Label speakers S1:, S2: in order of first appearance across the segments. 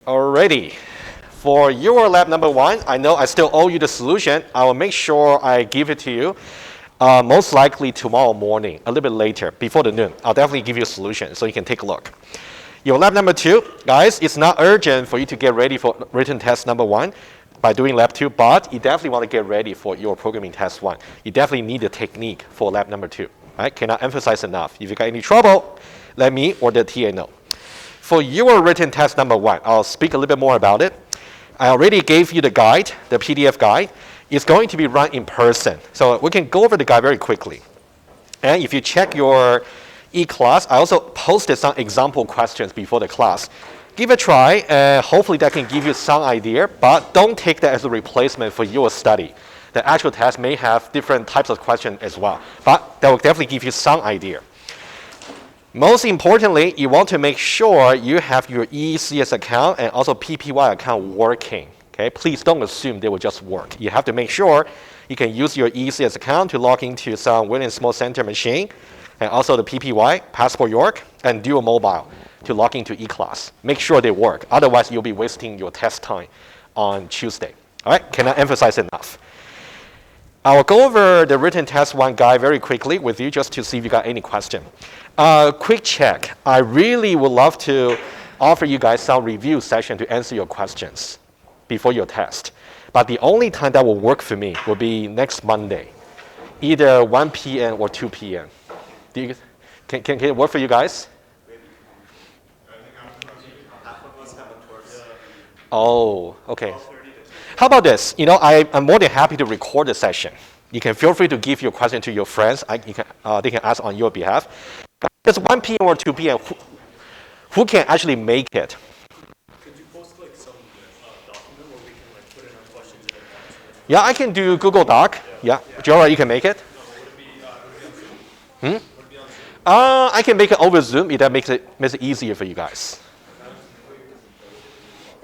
S1: Alrighty, for your lab number 1, I know I still owe you the solution. I will make sure I give it to you most likely tomorrow morning, a little bit later, before the noon. I'll definitely give you a solution so you can take a look. Your lab number 2, guys, it's not urgent for you to get ready for written test number 1 by doing lab 2, but you definitely want to get ready for your programming test 1. You definitely need the technique for lab number 2. Right? Cannot emphasize enough. If you got any trouble, let me or the TA know. For your written test number 1, I'll speak a little bit more about it. I already gave you the guide, the PDF guide. It's going to be run in person. So we can go over the guide very quickly. And if you check your e-class, I also posted some example questions before the class. Give it a try, and hopefully that can give you some idea, but don't take that as a replacement for your study. The actual test may have different types of questions as well, but that will definitely give you some idea. Most importantly, you want to make sure you have your EECS account and also PPY account working. Okay? Please don't assume they will just work. You have to make sure you can use your EECS account to log into some Williams Small Center machine, and also the PPY, Passport York, and Dual Mobile to log into e-class. Make sure they work. Otherwise, you'll be wasting your test time on Tuesday. All right? Cannot emphasize enough. I'll go over the written test 1 guide very quickly with you just to see if you got any question. Quick check. I really would love to offer you guys some review session to answer your questions before your test. But the only time that will work for me will be next Monday, either 1 p.m. or 2 p.m. Can it work for you guys? Oh, okay. How about this? You know, I'm more than happy to record the session. You can feel free to give your question to your friends. They can ask on your behalf. It's 1 p.m. or 2 p.m. Who can actually make it?
S2: Could you post like some document where we can like put in our questions in advance?
S1: Yeah, I can do Google Doc. Yeah. Joel, you can make it?
S2: No, would it be on Zoom?
S1: Hmm?
S2: Would it be on Zoom?
S1: I can make it over Zoom if that makes it easier for you guys.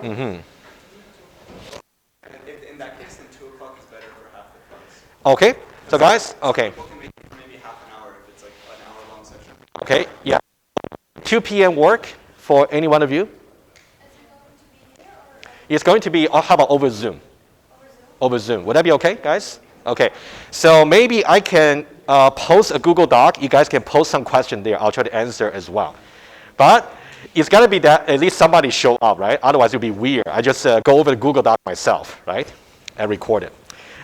S1: Mm-hmm.
S3: In that case, then 2 o'clock is better for half the class.
S1: Okay. So guys, okay.
S3: People can make it for maybe half an hour if it's like an hour-long session.
S1: Okay, yeah. 2 p.m. work for any one of you? It's going to be, how about over Zoom? Over Zoom. Would that be okay, guys? Okay. So maybe I can post a Google Doc. You guys can post some question there. I'll try to answer as well. But it's got to be that at least somebody show up, right? Otherwise, it'll be weird. I just go over the Google Doc myself, right? And record it.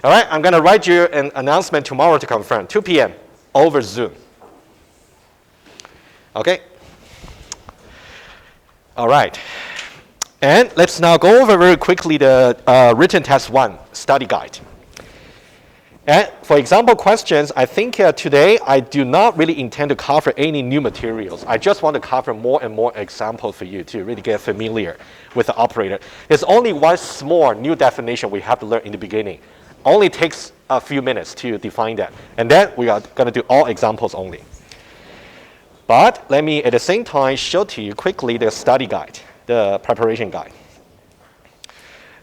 S1: All right, I'm going to write you an announcement tomorrow to confirm. 2 p.m. over Zoom. Okay? All right. And let's now go over very quickly the written test 1 study guide. And for example questions, I think today I do not really intend to cover any new materials. I just want to cover more and more examples for you to really get familiar with the operator. There's only one small new definition we have to learn in the beginning. Only takes a few minutes to define that. And then we are going to do all examples only. But let me at the same time show to you quickly the study guide, the preparation guide.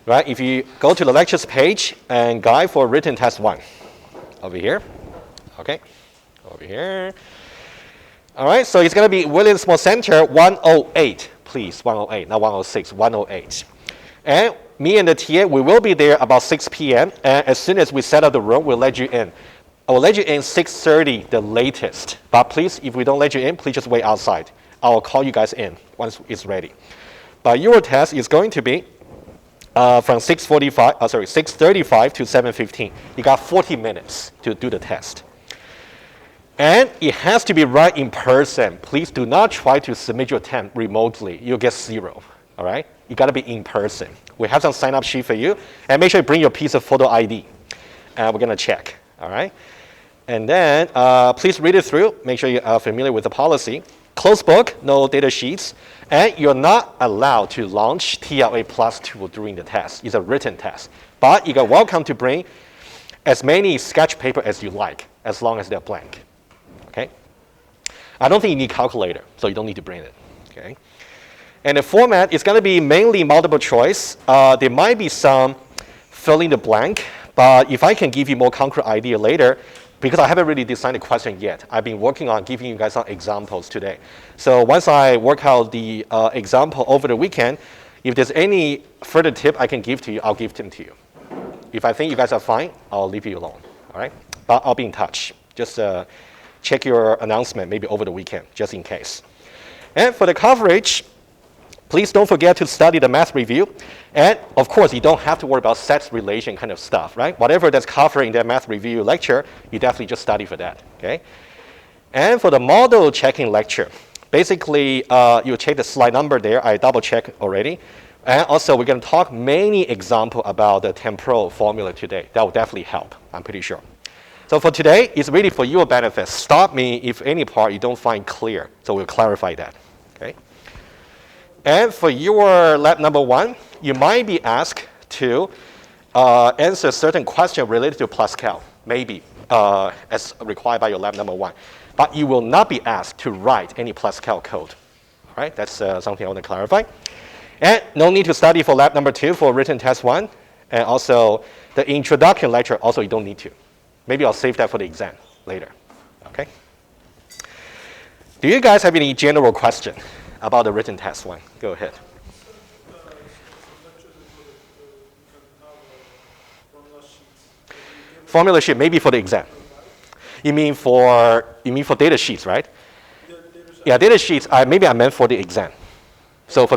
S1: Right, if you go to the lectures page and guide for written test 1, over here, okay, over here. All right, so it's going to be Williams Small Center 108, please, 108, not 106, 108. And me and the TA, we will be there about 6 p.m. And as soon as we set up the room, we'll let you in. I will let you in 6:30, the latest. But please, if we don't let you in, please just wait outside. I'll call you guys in once it's ready. But your test is going to be from 6:35 to 7:15. You got 40 minutes to do the test. And it has to be right in person. Please do not try to submit your attempt remotely. You'll get 0. All right? You got to be in person. We have some sign-up sheet for you. And make sure you bring your piece of photo ID. And we're going to check. All right? And then please read it through. Make sure you are familiar with the policy. Closed book, no data sheets. And you're not allowed to launch TLA Plus tool during the test. It's a written test. But you are welcome to bring as many sketch paper as you like, as long as they're blank. Okay? I don't think you need calculator, so you don't need to bring it. Okay? And the format is going to be mainly multiple choice. There might be some fill in the blank, but if I can give you more concrete idea later, because I haven't really designed the question yet. I've been working on giving you guys some examples today. So once I work out the example over the weekend, If there's any further tip I can give to you, I'll give them to you. If I think you guys are fine, I'll leave you alone, all right? But I'll be in touch. Just check your announcement maybe over the weekend, just in case. And for the coverage, please don't forget to study the math review. And of course, you don't have to worry about sets relation kind of stuff, right? Whatever that's covered in that math review lecture, you definitely just study for that, okay? And for the model checking lecture, basically, you check the slide number there. I double check already. And also, we're going to talk many examples about the temporal formula today. That will definitely help, I'm pretty sure. So for today, it's really for your benefit. Stop me if any part you don't find clear. So we'll clarify that, okay? And for your lab number 1, you might be asked to answer certain questions related to Pascal, maybe, as required by your lab number 1. But you will not be asked to write any Pascal code. All right, that's something I want to clarify. And no need to study for lab number 2 for written test 1. And also, the introduction lecture, also you don't need to. Maybe I'll save that for the exam later. Okay? Do you guys have any general question about the written test 1? Go ahead. Formula sheet, maybe for the exam. You mean for data sheets, right? Yeah, data sheets. Maybe I meant for the exam. So for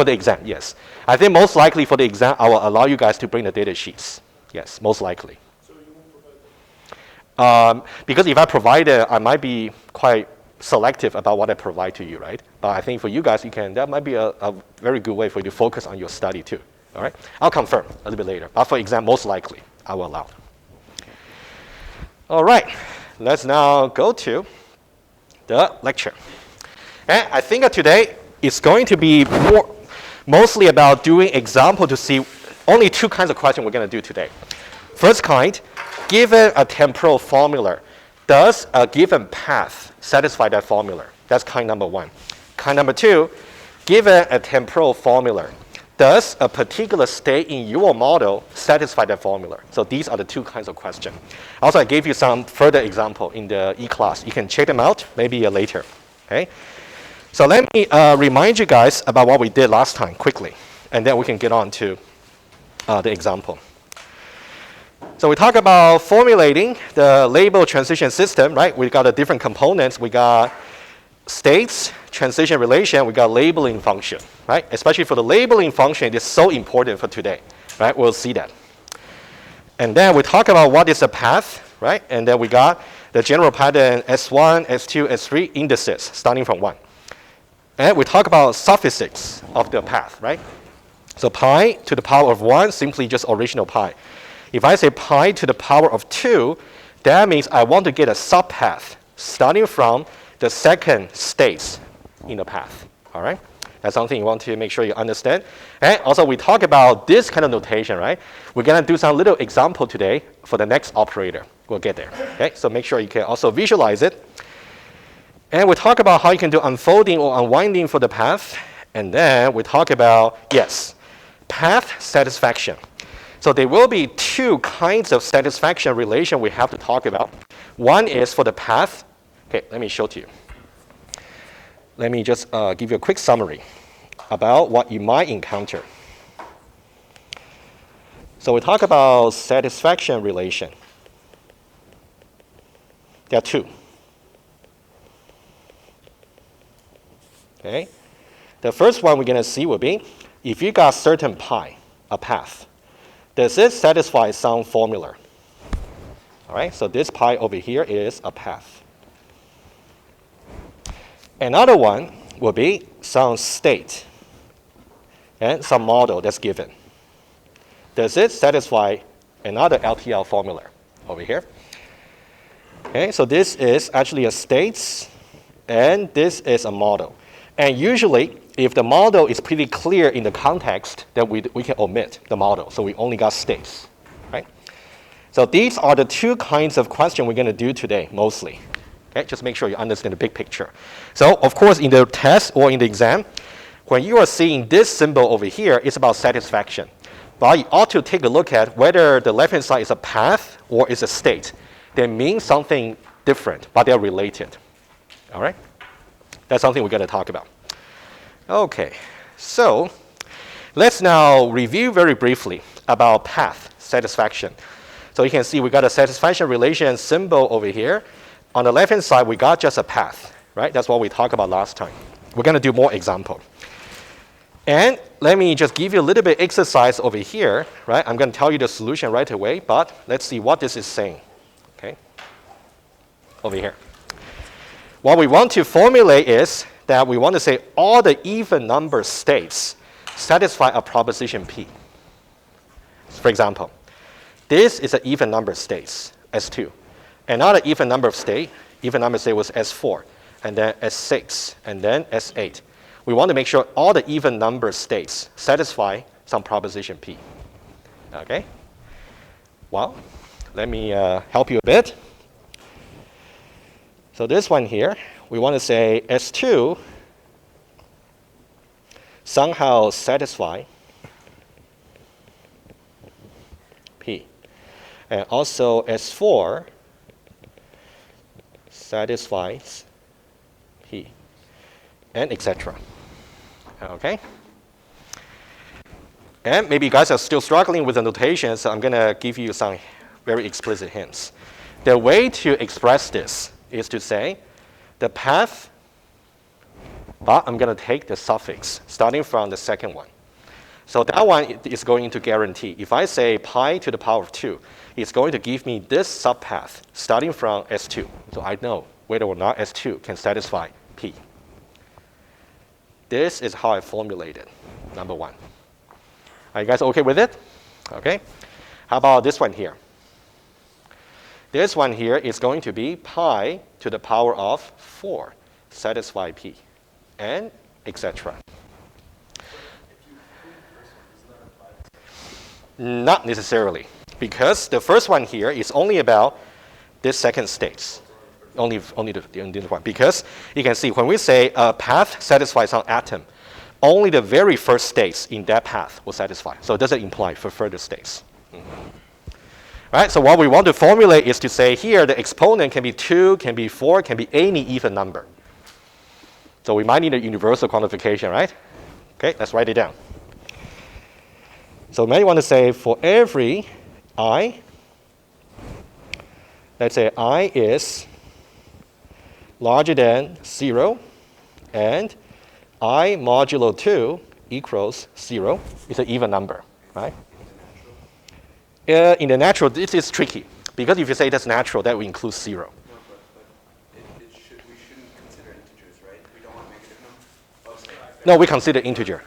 S1: the exam, yes. I think most likely for the exam, I will allow you guys to bring the data sheets. Yes, most likely.
S2: So you won't provide them?
S1: Because if I provide it, I might be quite selective about what I provide to you, right? But I think for you guys, that might be a very good way for you to focus on your study too. All right? I'll confirm a little bit later. But for exam, most likely, I will allow. All right, let's now go to the lecture. And I think that today is going to be mostly about doing example to see only 2 kinds of questions we're going to do today. First kind, given a temporal formula, does a given path satisfy that formula? That's kind number 1. Kind number 2, given a temporal formula, does a particular state in your model satisfy that formula? So these are the 2 kinds of questions. Also, I gave you some further example in the E-class. You can check them out maybe later. Okay? So let me remind you guys about what we did last time quickly, and then we can get on to the example. So we talked about formulating the label transition system, right? We got the different components. We got states, transition relation, we got labeling function, right? Especially for the labeling function, it is so important for today, right? We'll see that. And then we talk about what is a path, right? And then we got the general pattern S1, S2, S3 indices starting from 1. And we talk about suffixes of the path, right? So pi to the power of 1, simply just original pi. If I say pi to the power of 2, that means I want to get a subpath starting from the second state in the path, all right? That's something you want to make sure you understand. And also, we talk about this kind of notation, right? We're going to do some little example today for the next operator. We'll get there, okay? So make sure you can also visualize it. And we talk about how you can do unfolding or unwinding for the path. And then we talk about, yes, path satisfaction. So there will be 2 kinds of satisfaction relation we have to talk about. One is for the path. Okay, let me show to you. Let me just give you a quick summary about what you might encounter. So we talk about satisfaction relation. There are 2. Okay. The first one we're going to see will be, if you got certain pi, a path, does it satisfy some formula? All right, so this pi over here is a path. Another one will be some state and some model that's given. Does it satisfy another LTL formula over here? Okay, so this is actually a state, and this is a model. And usually, if the model is pretty clear in the context, then we can omit the model. So we only got states, right? So these are the 2 kinds of questions we're going to do today, mostly. Okay, just make sure you understand the big picture. So, of course, in the test or in the exam, when you are seeing this symbol over here, it's about satisfaction. But you ought to take a look at whether the left-hand side is a path or is a state. They mean something different, but they're related. All right? That's something we're going to talk about. Okay, so Let's now review very briefly about path satisfaction. So you can see we got a satisfaction relation symbol over here. On the left-hand side, we got just a path, right? That's what we talked about last time. We're going to do more example. And let me just give you a little bit exercise over here, right? I'm going to tell you the solution right away, but let's see what this is saying, okay? Over here. What we want to formulate is that we want to say all the even number states satisfy a proposition P. For example, this is an even number of states, S2. Another even number of state was S4, and then S6, and then S8. We want to make sure all the even number states satisfy some proposition P. Okay? Well, let me help you a bit. So this one here, we want to say S2 somehow satisfy P. And also S4 satisfies P, and etc. Okay? And maybe you guys are still struggling with the notation, so I'm going to give you some very explicit hints. The way to express this is to say the path, but I'm going to take the suffix starting from the second one. So that one is going to guarantee. If I say pi to the power of 2, it's going to give me this subpath starting from S2. So I know whether or not S2 can satisfy P. This is how I formulate it, number one. Are you guys okay with it? Okay. How about this one here? This one here is going to be pi to the power of 4 satisfy P, and etc. Not necessarily, because the first one here is only about this second state. Only the one. Because you can see when we say a path satisfies some atom, only the very first states in that path will satisfy. So it doesn't imply for further states. Right? So what we want to formulate is to say here the exponent can be 2, can be 4, can be any even number. So we might need a universal quantification, right? Okay, let's write it down. So maybe you want to say for every I, let's say I is larger than 0, and I modulo 2 equals 0. It's an even number, right? In the natural, this is tricky, because if you say that's natural, that will include 0.
S3: No, but we shouldn't consider integers, right? We don't want negative numbers. Oh, sorry.
S1: No, we consider integer.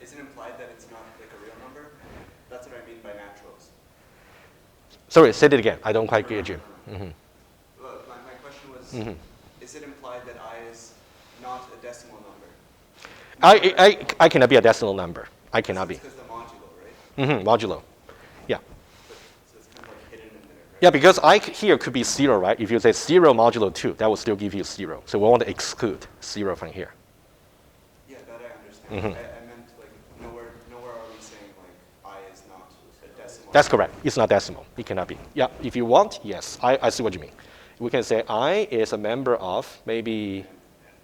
S3: Is it implied that it's not like a real number? That's what I mean by naturals.
S1: Sorry, say it again. I don't quite get you.
S3: Well, my question was, is it implied that I is not a decimal number?
S1: I cannot be a decimal number. I cannot be.
S3: It's because the modulo, right?
S1: Modulo. Yeah.
S3: So it's kind of like hidden in there, right?
S1: Yeah, because I here could be 0, right? If you say 0 modulo 2, that will still give you 0. So we want to exclude 0 from here.
S3: Yeah, that I understand. I meant like nowhere are we saying like I is not a decimal.
S1: That's correct. It's not decimal. It cannot be. Yeah, if you want, yes. I see what you mean. We can say I is a member of maybe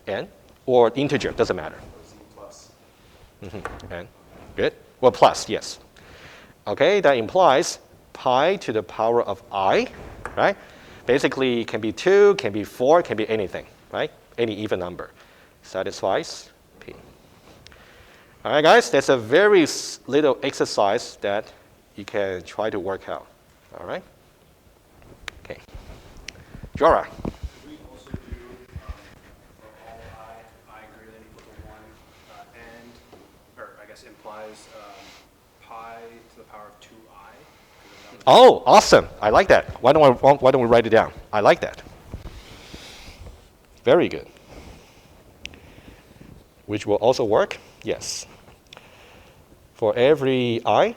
S1: n or integer, doesn't matter.
S3: Or z plus.
S1: N. Good. Well, plus, yes. Okay, that implies pi to the power of I, right? Basically, it can be 2, can be 4, can be anything, right? Any even number satisfies P. All right, guys, that's a very little exercise that you can try to work out. All right? Okay. Jora.
S2: Could we also do for all I greater than equal to 1, and, or I guess implies pi to the power of 2I?
S1: Oh, awesome. I like that. Why don't we write it down? I like that. Very good. Which will also work? Yes. For every I,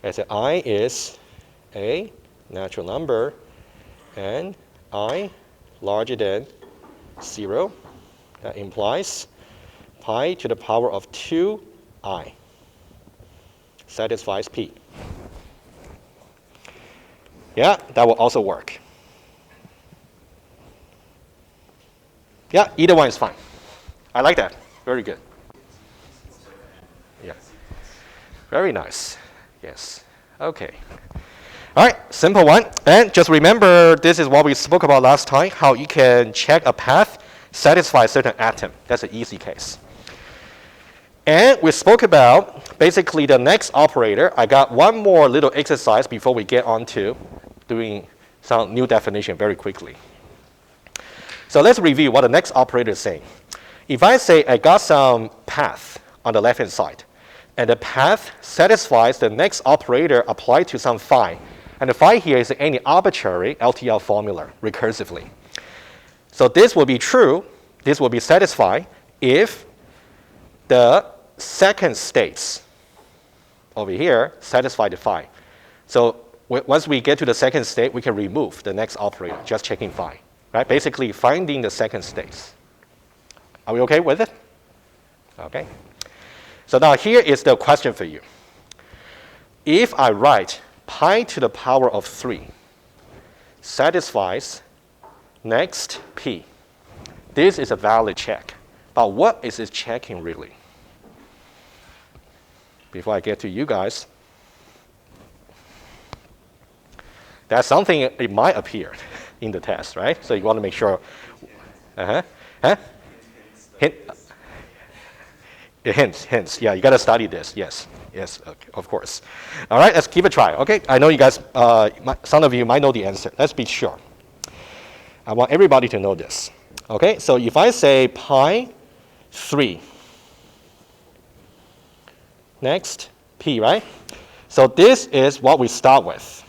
S1: I say I is a natural number and I larger than 0. That implies pi to the power of 2I satisfies P. Yeah, that will also work. Yeah, either one is fine. I like that. Very good. Yeah. Very nice. Yes. Okay. All right, simple one. And just remember, this is what we spoke about last time, how you can check a path, satisfy a certain atom. That's an easy case. And we spoke about basically the next operator. I got one more little exercise before we get on to doing some new definition very quickly. So let's review what the next operator is saying. If I say I got some path on the left-hand side, and the path satisfies the next operator applied to some phi, and the phi here is any arbitrary LTL formula recursively. So this will be true, this will be satisfied if the second states over here satisfy the phi. So once we get to the second state, we can remove the next operator, just checking phi. Right? Basically finding the second states. Are we okay with it? Okay. So now here is the question for you. If I write pi to the power of 3 satisfies next p, this is a valid check. But what is it checking really? Before I get to you guys, that's something it might appear in the test, right? So you want to make sure. Hints. Yeah, you got to study this. Yes, okay, of course. All right, let's give it a try. Okay, I know you guys, some of you might know the answer. Let's be sure. I want everybody to know this. Okay, so if I say pi 3, next p, right? So this is what we start with.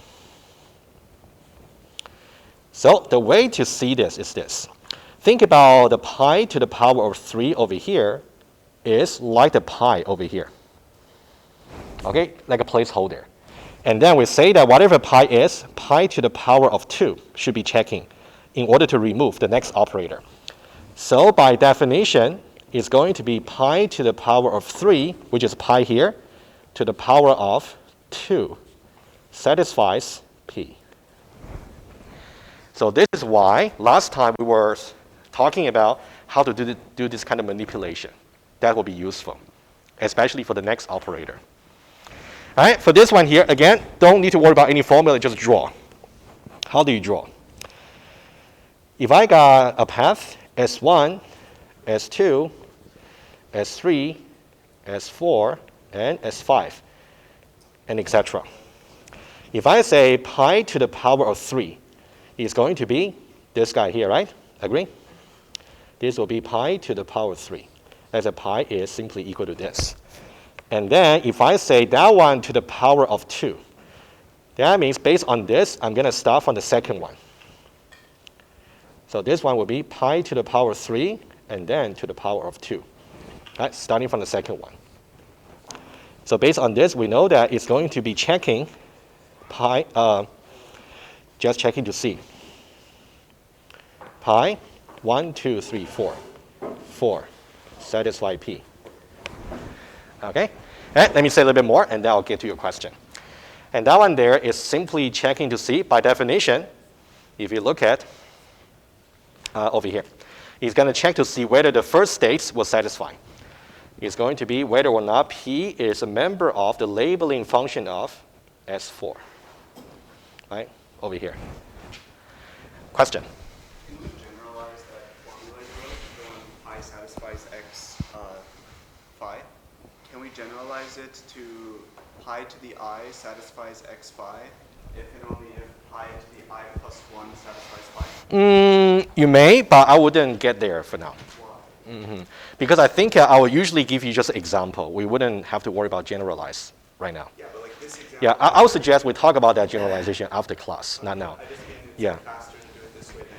S1: So the way to see this is this. Think about the pi to the power of 3 over here is like the pi over here. Okay, like a placeholder. And then we say that whatever pi is, pi to the power of 2 should be checking in order to remove the next operator. So by definition, it's going to be pi to the power of 3, which is pi here, to the power of 2 satisfies p. So this is why last time we were talking about how to do this kind of manipulation. That will be useful, especially for the next operator. All right, for this one here, again, don't need to worry about any formula, just draw. How do you draw? If I got a path, S1, S2, S3, S4, and S5, and etc. If I say pi to the power of 3, it's going to be this guy here, right? Agree? This will be pi to the power of 3. As a pi is simply equal to this. And then if I say that one to the power of 2, that means based on this, I'm going to start from the second one. So this one will be pi to the power of 3 and then to the power of 2. Right? Starting from the second one. So based on this, we know that it's going to be checking pi, just checking to see. Pi, 1, 2, 3, 4. 4. Satisfy p. Okay? And let me say a little bit more, and then I'll get to your question. And that one there is simply checking to see, by definition, if you look at over here, it's going to check to see whether the first states will satisfy. It's going to be whether or not p is a member of the labeling function of S4. Right? Over here. Question?
S3: Can we generalize that formula you wrote when pi satisfies x phi? Can we generalize it to pi to the I satisfies x phi if and only if pi to the I plus 1 satisfies phi?
S1: You may, but I wouldn't get there for now.
S3: Why?
S1: Because I think I will usually give you just an example. We wouldn't have to worry about generalize right now.
S3: Yeah, but like this example.
S1: Yeah, I would suggest we talk about that generalization after class, not now.
S3: I just mean it's
S1: Yeah.
S3: faster to do it this way than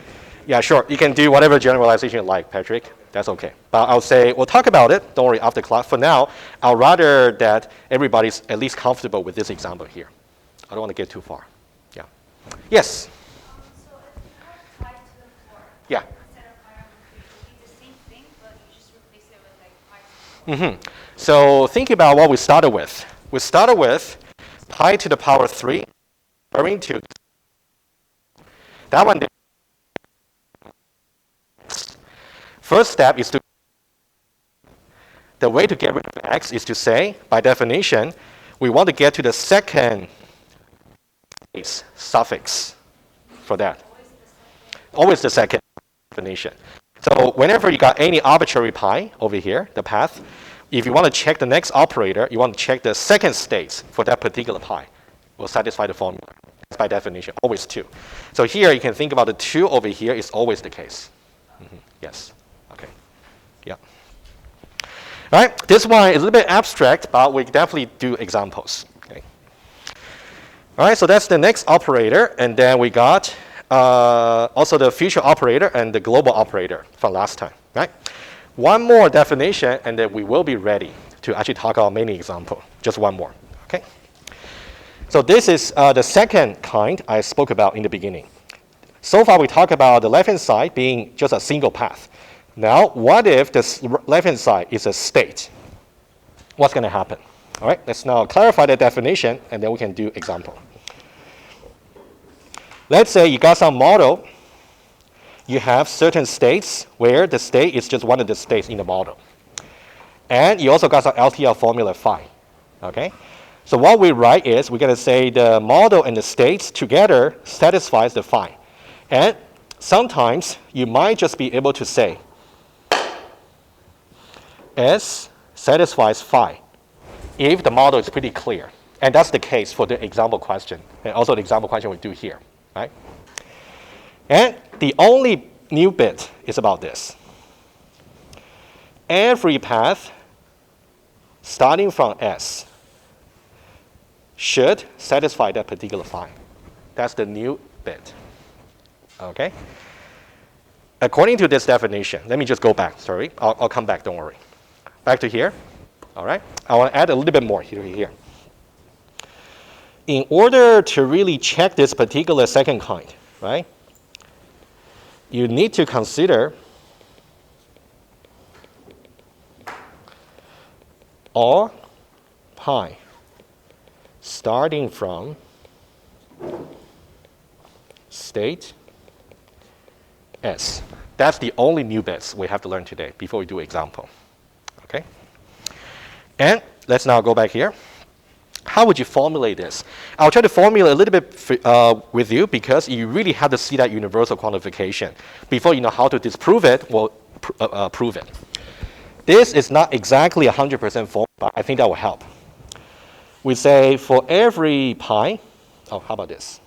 S1: Yeah, sure. You can do whatever generalization you like, Patrick. That's okay. But I'll say, we'll talk about it. Don't worry, after class. For now, I'll rather that everybody's at least comfortable with this example here. I don't want to get too far. Yeah. Yes?
S4: So if you have pi to the 4,
S1: Yeah.
S4: instead of pi over 3, it would be the same thing, but you just replace it with like pi to the 4.
S1: So think about what we started with. We started with pi to the power 3, referring to that one. First step is to the way to get rid of x is to say, by definition, we want to get to the second suffix for that. Always the second definition. So whenever you got any arbitrary pi over here, the path, if you want to check the next operator, you want to check the second state for that particular pi. Will satisfy the formula. That's by definition, always 2. So here you can think about the 2 over here is always the case. Yes. Okay. Yeah. All right. This one is a little bit abstract, but we definitely do examples. Okay. All right. So that's the next operator, and then we got also the future operator and the global operator from last time. Right. One more definition, and then we will be ready to actually talk about many examples. Just one more. Okay. So this is the second kind I spoke about in the beginning. So far, we talked about the left-hand side being just a single path. Now, what if the left-hand side is a state? What's going to happen? All right, let's now clarify the definition, and then we can do example. Let's say you got some model. You have certain states where the state is just one of the states in the model. And you also got some LTL formula phi. Okay? So what we write is we're going to say the model and the states together satisfies the phi. And sometimes you might just be able to say S satisfies phi if the model is pretty clear. And that's the case for the example question. And also the example question we do here. Right? And the only new bit is about this. Every path starting from S should satisfy that particular phi. That's the new bit. Okay? According to this definition, let me just go back. Sorry, I'll come back, don't worry. Back to here. All right? I want to add a little bit more here. In order to really check this particular second kind, right, you need to consider all pi starting from state S. That's the only new bits we have to learn today before we do example. Okay? And let's now go back here. How would you formulate this? I'll try to formulate a little bit with you because you really have to see that universal quantification before you know how to disprove it or prove it. This is not exactly 100% form, but I think that will help. We say for every pi, how about this?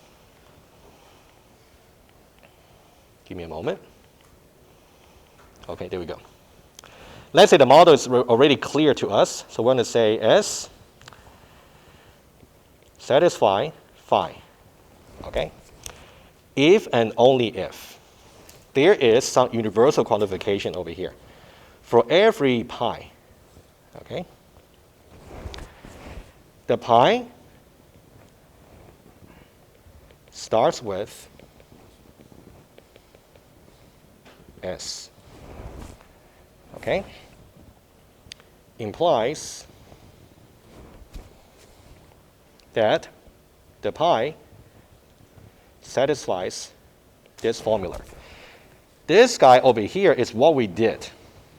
S1: Give me a moment. Okay, there we go. Let's say the model is already clear to us. So we're going to say S satisfy phi. Okay? If and only if there is some universal quantification over here. For every pi, okay? The pi starts with S. Okay? Implies that the pi satisfies this formula. This guy over here is what we did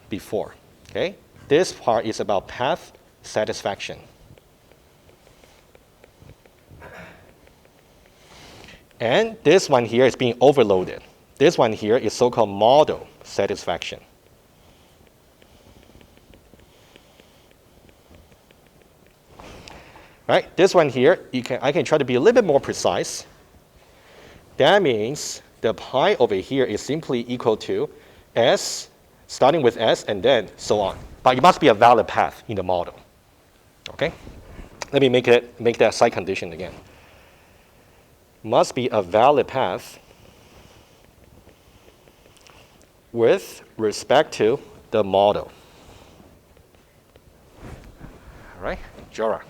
S1: before. Okay? This part is about path satisfaction. And this one here is being overloaded. This one here is so-called model satisfaction. Right? This one here, I can try to be a little bit more precise. That means the pi over here is simply equal to S, starting with S, and then so on. But it must be a valid path in the model. Okay? Let me make that side condition again. Must be a valid path with respect to the model. All right, Jora.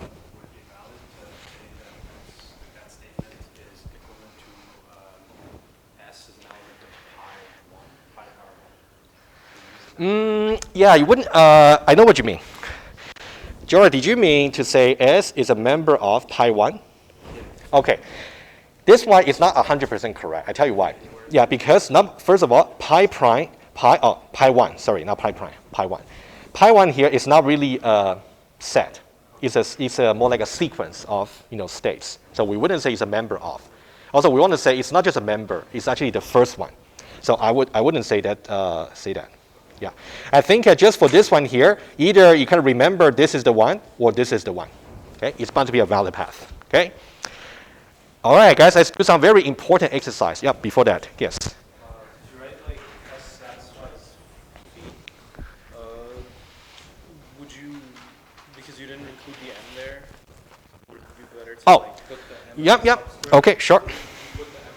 S1: Yeah, you wouldn't. I know what you mean. Jora, did you mean to say S is a member of pi 1? Okay. This one is not 100% correct. I tell you why. Yeah, because first of all, pi 1, sorry, not pi prime, pi 1. pi 1 here is not really a set. It's a more like a sequence of states. So we wouldn't say it's a member of. Also, we want to say it's not just a member. It's actually the first one. So I wouldn't say that. Yeah. I think just for this one here, either you can remember this is the one or this is the one. Okay. It's bound to be a valid path. Okay. All right, guys. Let's do some very important exercise. Yeah. Before that, yes.
S2: Did you write like S satisfies P? Would you, because you didn't include the M there, would it be better to like put the M
S1: Yep.
S2: as a
S1: Yep.
S2: subscript?
S1: Okay. Sure.
S2: Put the M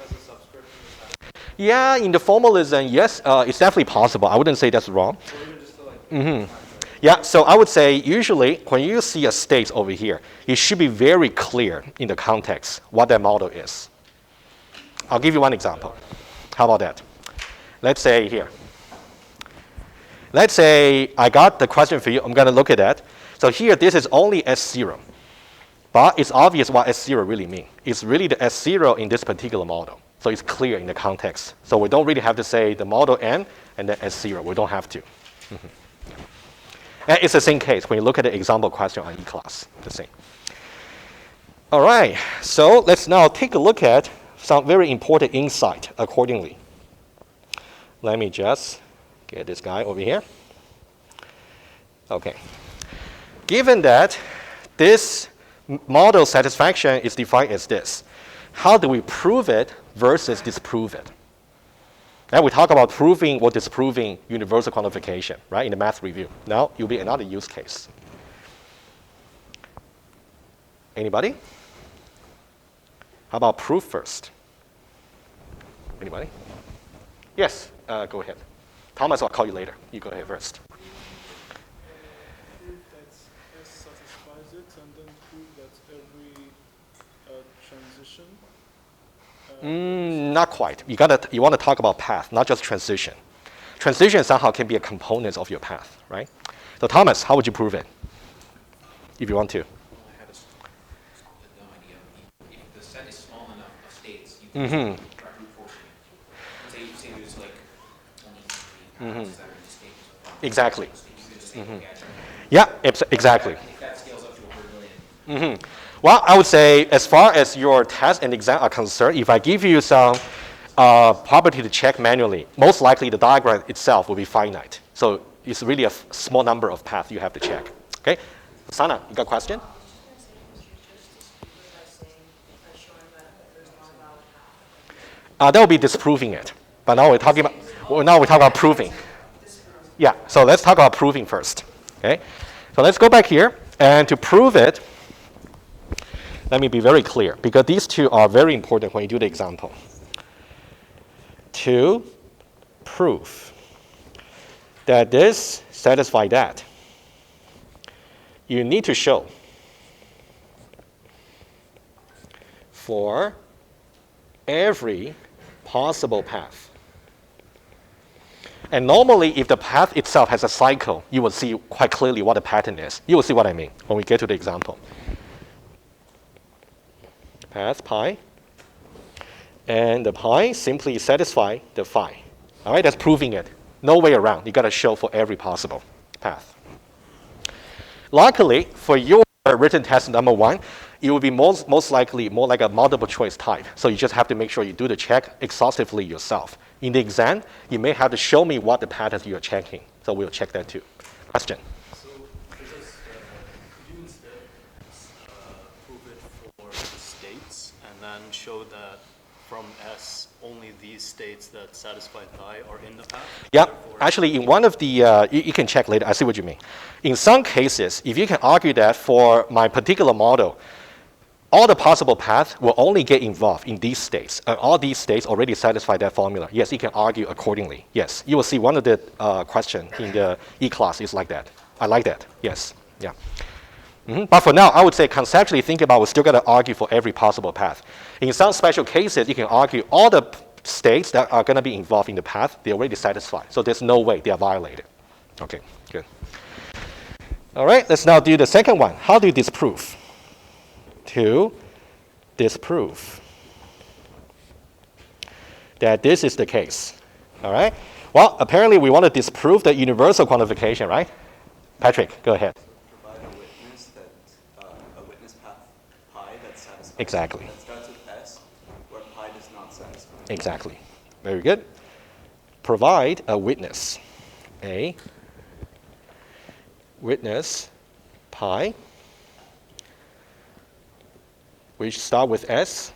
S2: as a subscript in the path?
S1: Yeah. In the formalism, yes, it's definitely possible. I wouldn't say that's wrong.
S2: Or even just to like,
S1: Yeah, so I would say usually when you see a state over here, it should be very clear in the context what that model is. I'll give you one example. How about that? Let's say here. Let's say I got the question for you. I'm going to look at that. So here, this is only S0. But it's obvious what S0 really means. It's really the S0 in this particular model. So it's clear in the context. So we don't really have to say the model N and then S0. We don't have to. And it's the same case when you look at the example question on E-class, the same. All right, so let's now take a look at some very important insight accordingly. Let me just get this guy over here. Okay. Given that this model satisfaction is defined as this, how do we prove it versus disprove it? And we talk about proving or disproving universal quantification, right, in the math review. Now, it will be another use case. Anybody? How about proof first? Anybody? Yes, go ahead. Thomas, I'll call you later. You go ahead first.
S5: Prove that S satisfies it, and then prove that every transition.
S1: Not quite. You want to talk about path, not just transition. Transition somehow can be a component of your path, right? So Thomas, how would you prove it? If you want to.
S6: I have no idea. If the set is small enough of states, you can brute force it. Say there's like 23 paths that are in states.
S1: Exactly.
S6: You can just say, okay, I tried.
S1: Yeah, exactly.
S6: If that scales up to 100 million.
S1: Well, I would say as far as your test and exam are concerned, if I give you some property to check manually, most likely the diagram itself will be finite. So it's really a small number of paths you have to check. Okay? Sana, you got a question? That will be disproving it. But now we're talking about proving. Yeah, so let's talk about proving first. Okay? So let's go back here. And to prove it, let me be very clear, because these two are very important when you do the example. To prove that this satisfies that, you need to show for every possible path. And normally, if the path itself has a cycle, you will see quite clearly what the pattern is. You will see what I mean when we get to the example. Path pi, and the pi simply satisfy the phi. All right, that's proving it. No way around. You got to show for every possible path. Luckily, for your written test number 1, it will be most likely more like a multiple choice type. So you just have to make sure you do the check exhaustively yourself. In the exam, you may have to show me what the patterns you're checking. So we'll check that too. Question?
S5: So, could you instead prove it for the states, and then show that from S, only these states that satisfy pi are in the path?
S1: Yeah, actually, in one of the, you can check later. I see what you mean. In some cases, if you can argue that for my particular model, all the possible paths will only get involved in these states. All these states already satisfy that formula. Yes, you can argue accordingly. Yes, you will see one of the questions in the E-class is like that. I like that. Yes, yeah. But for now, I would say conceptually think about we still got to argue for every possible path. In some special cases, you can argue all the states that are going to be involved in the path, they already satisfy. So there's no way they are violated. Okay, good. All right, let's now do the second one. How do you disprove? To disprove that this is the case. All right? Well, apparently we want to disprove the universal quantification, right? Patrick, go ahead.
S3: Provide a witness that a witness path pi that satisfies.
S1: Exactly.
S3: That starts with S, where pi does not satisfy.
S1: Exactly. Very good. Provide a witness. A witness pi, which start with S,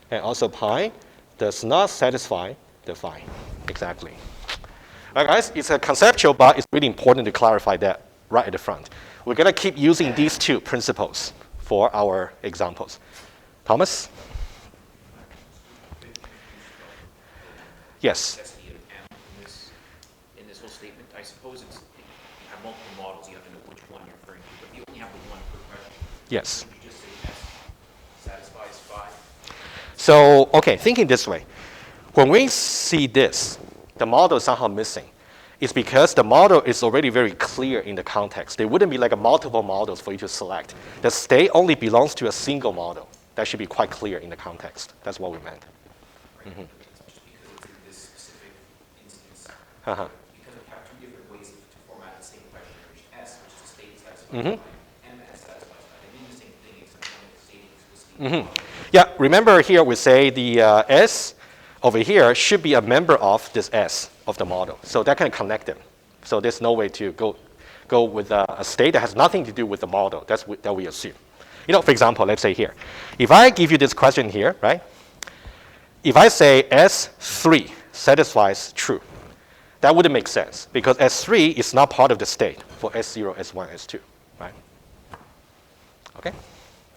S1: and also pi does not satisfy the phi. Exactly. All right, guys, it's a conceptual, but it's really important to clarify that right at the front. We're going to keep using these two principles for our examples. Thomas? Yes.
S6: Necessity of M in this whole statement. I suppose it's, you have multiple models, you have to know which one you're referring to, but you only have the one per question.
S1: Yes.
S6: Would you just say S satisfies phi?
S1: So, okay, thinking this way. When we see this, the model is somehow missing. It's because the model is already very clear in the context. There wouldn't be like a multiple models for you to select. The state only belongs to a single model. That should be quite clear in the context. That's what we meant.
S6: Right? Just because it's in this specific instance.
S1: Uh-huh.
S6: Because we have two different ways to format the same question, which S, which is the state satisfies phi, and S satisfies phi. They mean the same thing, except one is stating explicitly.
S1: Yeah, remember here we say the S over here should be a member of this S of the model. So that can connect them. So there's no way to go with a state that has nothing to do with the model. That we assume. You know, for example, let's say here. If I give you this question here, right? If I say S3 satisfies true, that wouldn't make sense because S3 is not part of the state for S0, S1, S2, right? Okay,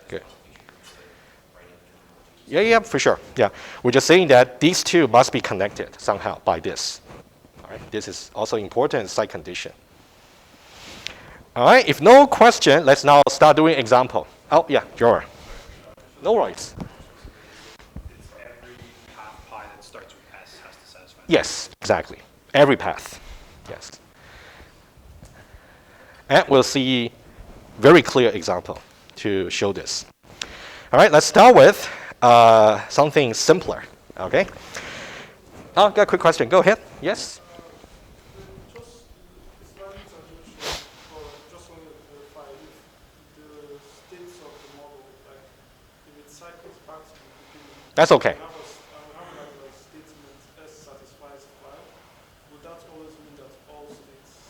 S1: good. Yeah, for sure. Yeah, we're just saying that these two must be connected somehow by this. All right, this is also important side condition. All right, if no question, let's now start doing example. Oh, yeah, Joel. No worries.
S2: It's every path pi that starts with S has to satisfy.
S1: Yes, exactly. Every path. Yes. And we'll see very clear example to show this. All right, let's start with something simpler. Okay. Oh, got a quick question. Go ahead. Yes.
S7: Just slightly tangential, but just wanted to verify if the states of the model, like if it cycles back to the beginning,
S1: That's okay.
S7: we have like a statement S satisfies phi. Would that always mean that all states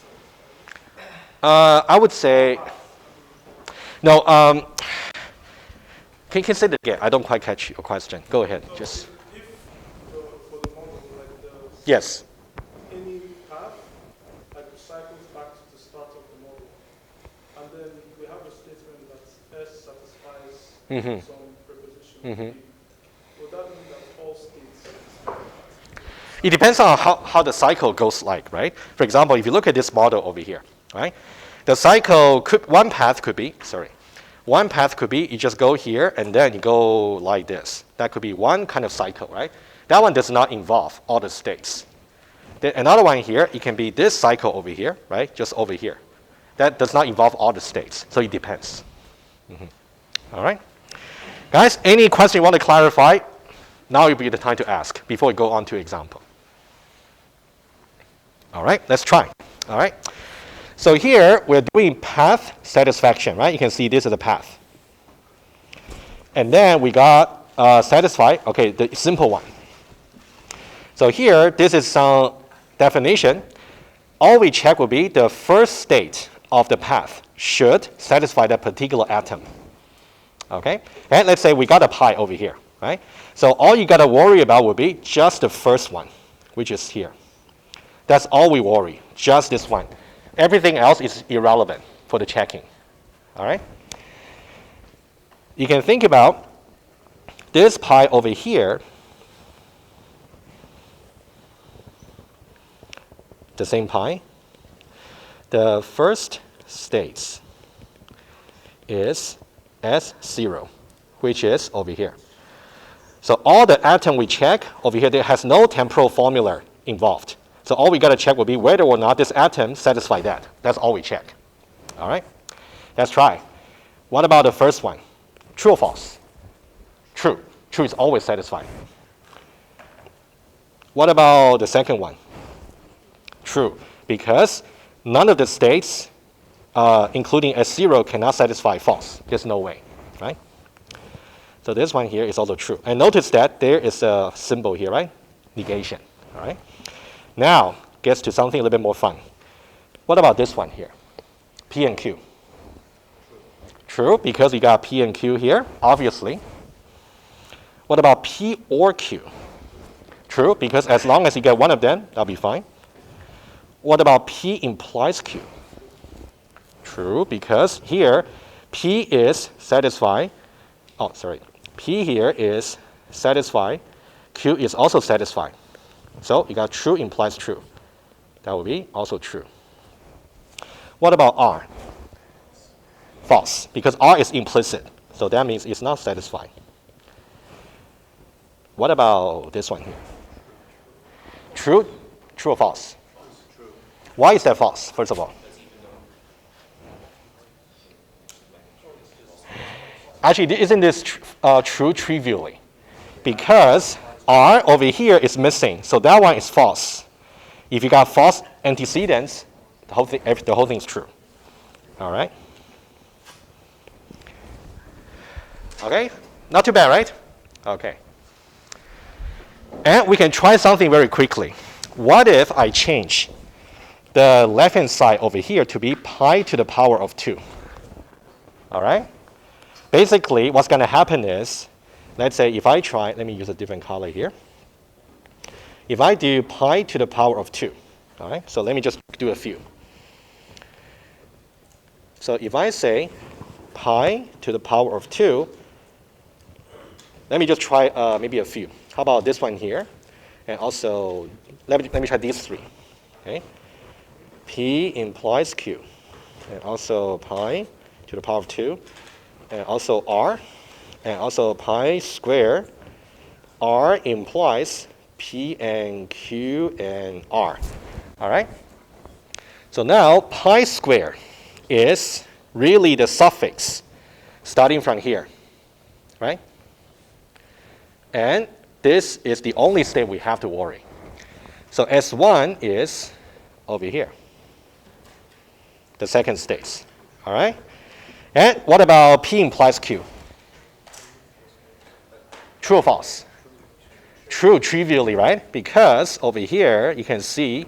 S7: satisfy?
S1: I would say no. Can you say that again? I don't quite catch your question. Go ahead.
S7: So
S1: Just
S7: if for the model, like the
S1: yes.
S7: any path like cycles back to the start of the model, and then we have a statement that S satisfies some preposition. Would that mean that all states satisfy that?
S1: It depends on how the cycle goes like, right? For example, if you look at this model over here, right? The cycle one path could be you just go here and then you go like this. That could be one kind of cycle, right? That one does not involve all the states. Then another one here, it can be this cycle over here, right? Just over here. That does not involve all the states, so it depends. All right? Guys, any question you want to clarify? Now will be the time to ask before we go on to example. All right, let's try. All right. So here we're doing path satisfaction, right? You can see this is a path. And then we got satisfy, okay, the simple one. So here, this is some definition. All we check will be the first state of the path should satisfy that particular atom. Okay? And let's say we got a pi over here, right? So all you got to worry about will be just the first one, which is here. That's all we worry, just this one. Everything else is irrelevant for the checking. All right? You can think about this pi over here, the same pi. The first state is S0, which is over here. So all the atom we check over here, there has no temporal formula involved. So all we got to check will be whether or not this atom satisfies that. That's all we check. All right? Let's try. What about the first one? True or false? True. True is always satisfied. What about the second one? True, because none of the states, including S0, cannot satisfy false. There's no way, right? So this one here is also true. And notice that there is a symbol here, right? Negation, all right? Now, gets to something a little bit more fun. What about this one here? P and Q. True, because you got P and Q here, obviously. What about P or Q? True, because as long as you get one of them, that'll be fine. What about P implies Q? True, because here, P is satisfied. Oh, sorry. P here is satisfied. Q is also satisfied. So you got true implies true. That would be also true. What about R? False, because R is implicit. So that means it's not satisfied. What about this one here? True? True or false?
S5: True.
S1: Why is that false, first of all? Actually, isn't this true trivially? Because R over here is missing, so that one is false. If you got false antecedents, the whole thing is true. All right? Okay? Not too bad, right? Okay. And we can try something very quickly. What if I change the left-hand side over here to be pi to the power of 2? All right? Basically, what's going to happen is, let's say if I try, let me use a different color here. If I do pi to the power of 2, all right? So let me just do a few. So if I say pi to the power of 2, let me just try maybe a few. How about this one here? And also, let me try these three. Okay? P implies Q. And also pi to the power of 2. And also R. And also pi squared. R implies P and Q and R. All right? So now pi squared is really the suffix starting from here. Right? And this is the only state we have to worry. So S1 is over here, the second state. All right? And what about P implies Q? True or false? True, trivially, right? Because over here, you can see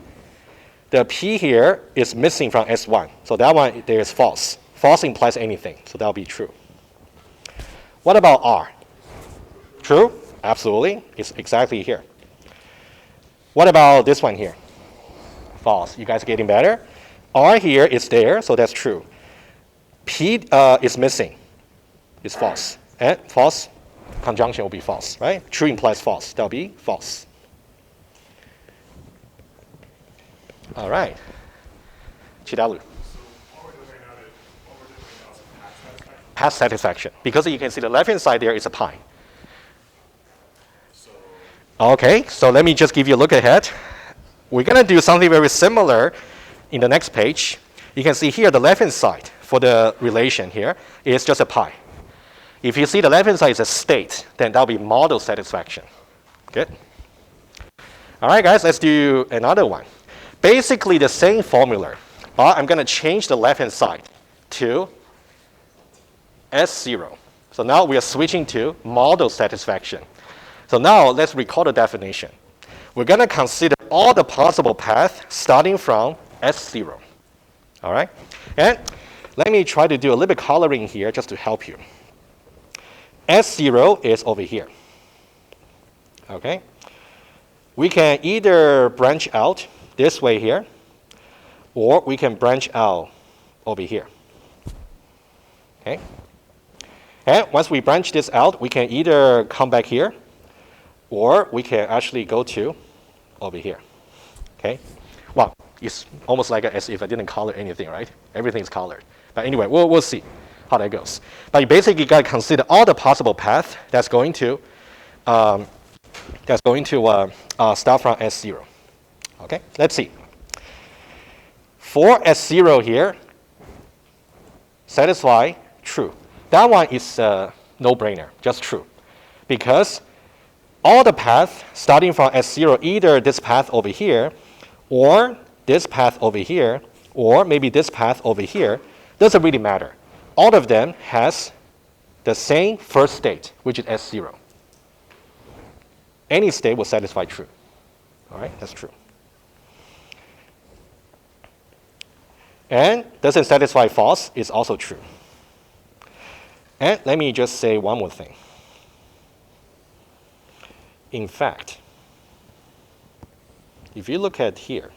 S1: the P here is missing from S1. So that one there is false. False implies anything, so that'll be true. What about R? True? Absolutely. It's exactly here. What about this one here? False. You guys are getting better? R here is there, so that's true. P is missing. It's false. And false conjunction will be false, right? True implies false. That'll be false. All right. Chidalu. Path satisfaction. Because you can see the left-hand side there is a pi. Okay, so let me just give you a look ahead. We're going to do something very similar in the next page. You can see here the left-hand side for the relation here is just a pi. If you see the left-hand side is a state, then that'll be model satisfaction. Good. All right, guys, let's do another one. Basically the same formula, but I'm going to change the left-hand side to S0. So now we are switching to model satisfaction. So now let's recall the definition. We're going to consider all the possible paths starting from S0. All right? And let me try to do a little bit coloring here just to help you. S0 is over here. Okay? We can either branch out this way here, or we can branch out over here. Okay? And once we branch this out, we can either come back here, or we can actually go to over here. Okay? Well, it's almost like as if I didn't color anything, right? Everything's colored. But anyway, we'll see how that goes. But you basically got to consider all the possible paths that's going to start from S0. Okay? Let's see. For S0 here, satisfy true. That one is a no-brainer, just true. Because all the paths starting from S0, either this path over here or this path over here, or maybe this path over here, doesn't really matter. All of them has the same first state, which is S0. Any state will satisfy true. All right, that's true. And doesn't satisfy false is also true. And let me just say one more thing. In fact, if you look at here,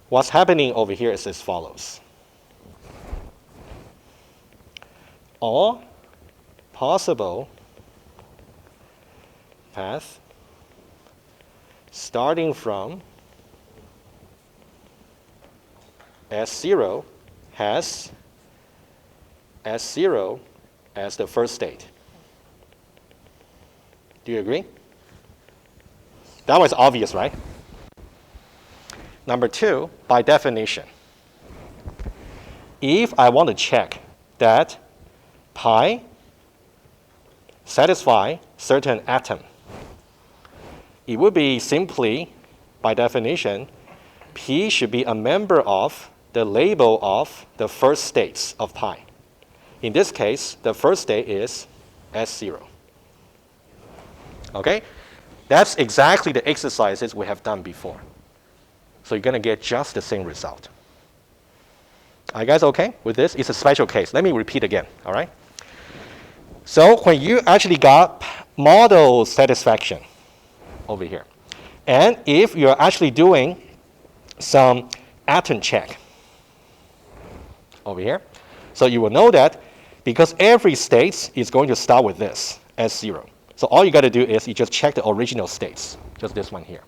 S1: what's happening over here is as follows. All possible paths starting from S0 has S0 as the first state. Do you agree? That was obvious, right? Number two, by definition, if I want to check that pi satisfy certain atom, it would be simply, by definition, P should be a member of the label of the first states of pi. In this case, the first state is S0. Okay? That's exactly the exercises we have done before. So you're going to get just the same result. Are you guys okay with this? It's a special case. Let me repeat again, all right? So when you actually got model satisfaction over here, and if you're actually doing some atom check over here, so you will know that because every state is going to start with this, S0. So all you got to do is you just check the original states, just this one here.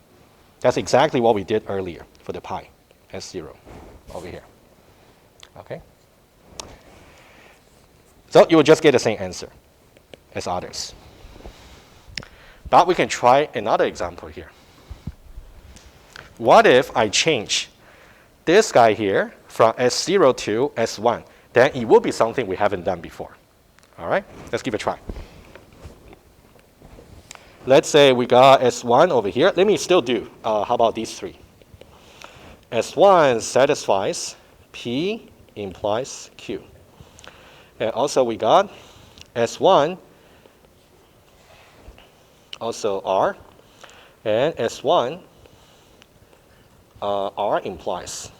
S1: That's exactly what we did earlier for the pi, S0 over here. Okay? So you will just get the same answer as others. But we can try another example here. What if I change this guy here from S0 to S1? Then it will be something we haven't done before. All right? Let's give it a try. Let's say we got S1 over here. Let me still do, how about these three? S1 satisfies P implies Q. And also we got S1, also R, and S1, R implies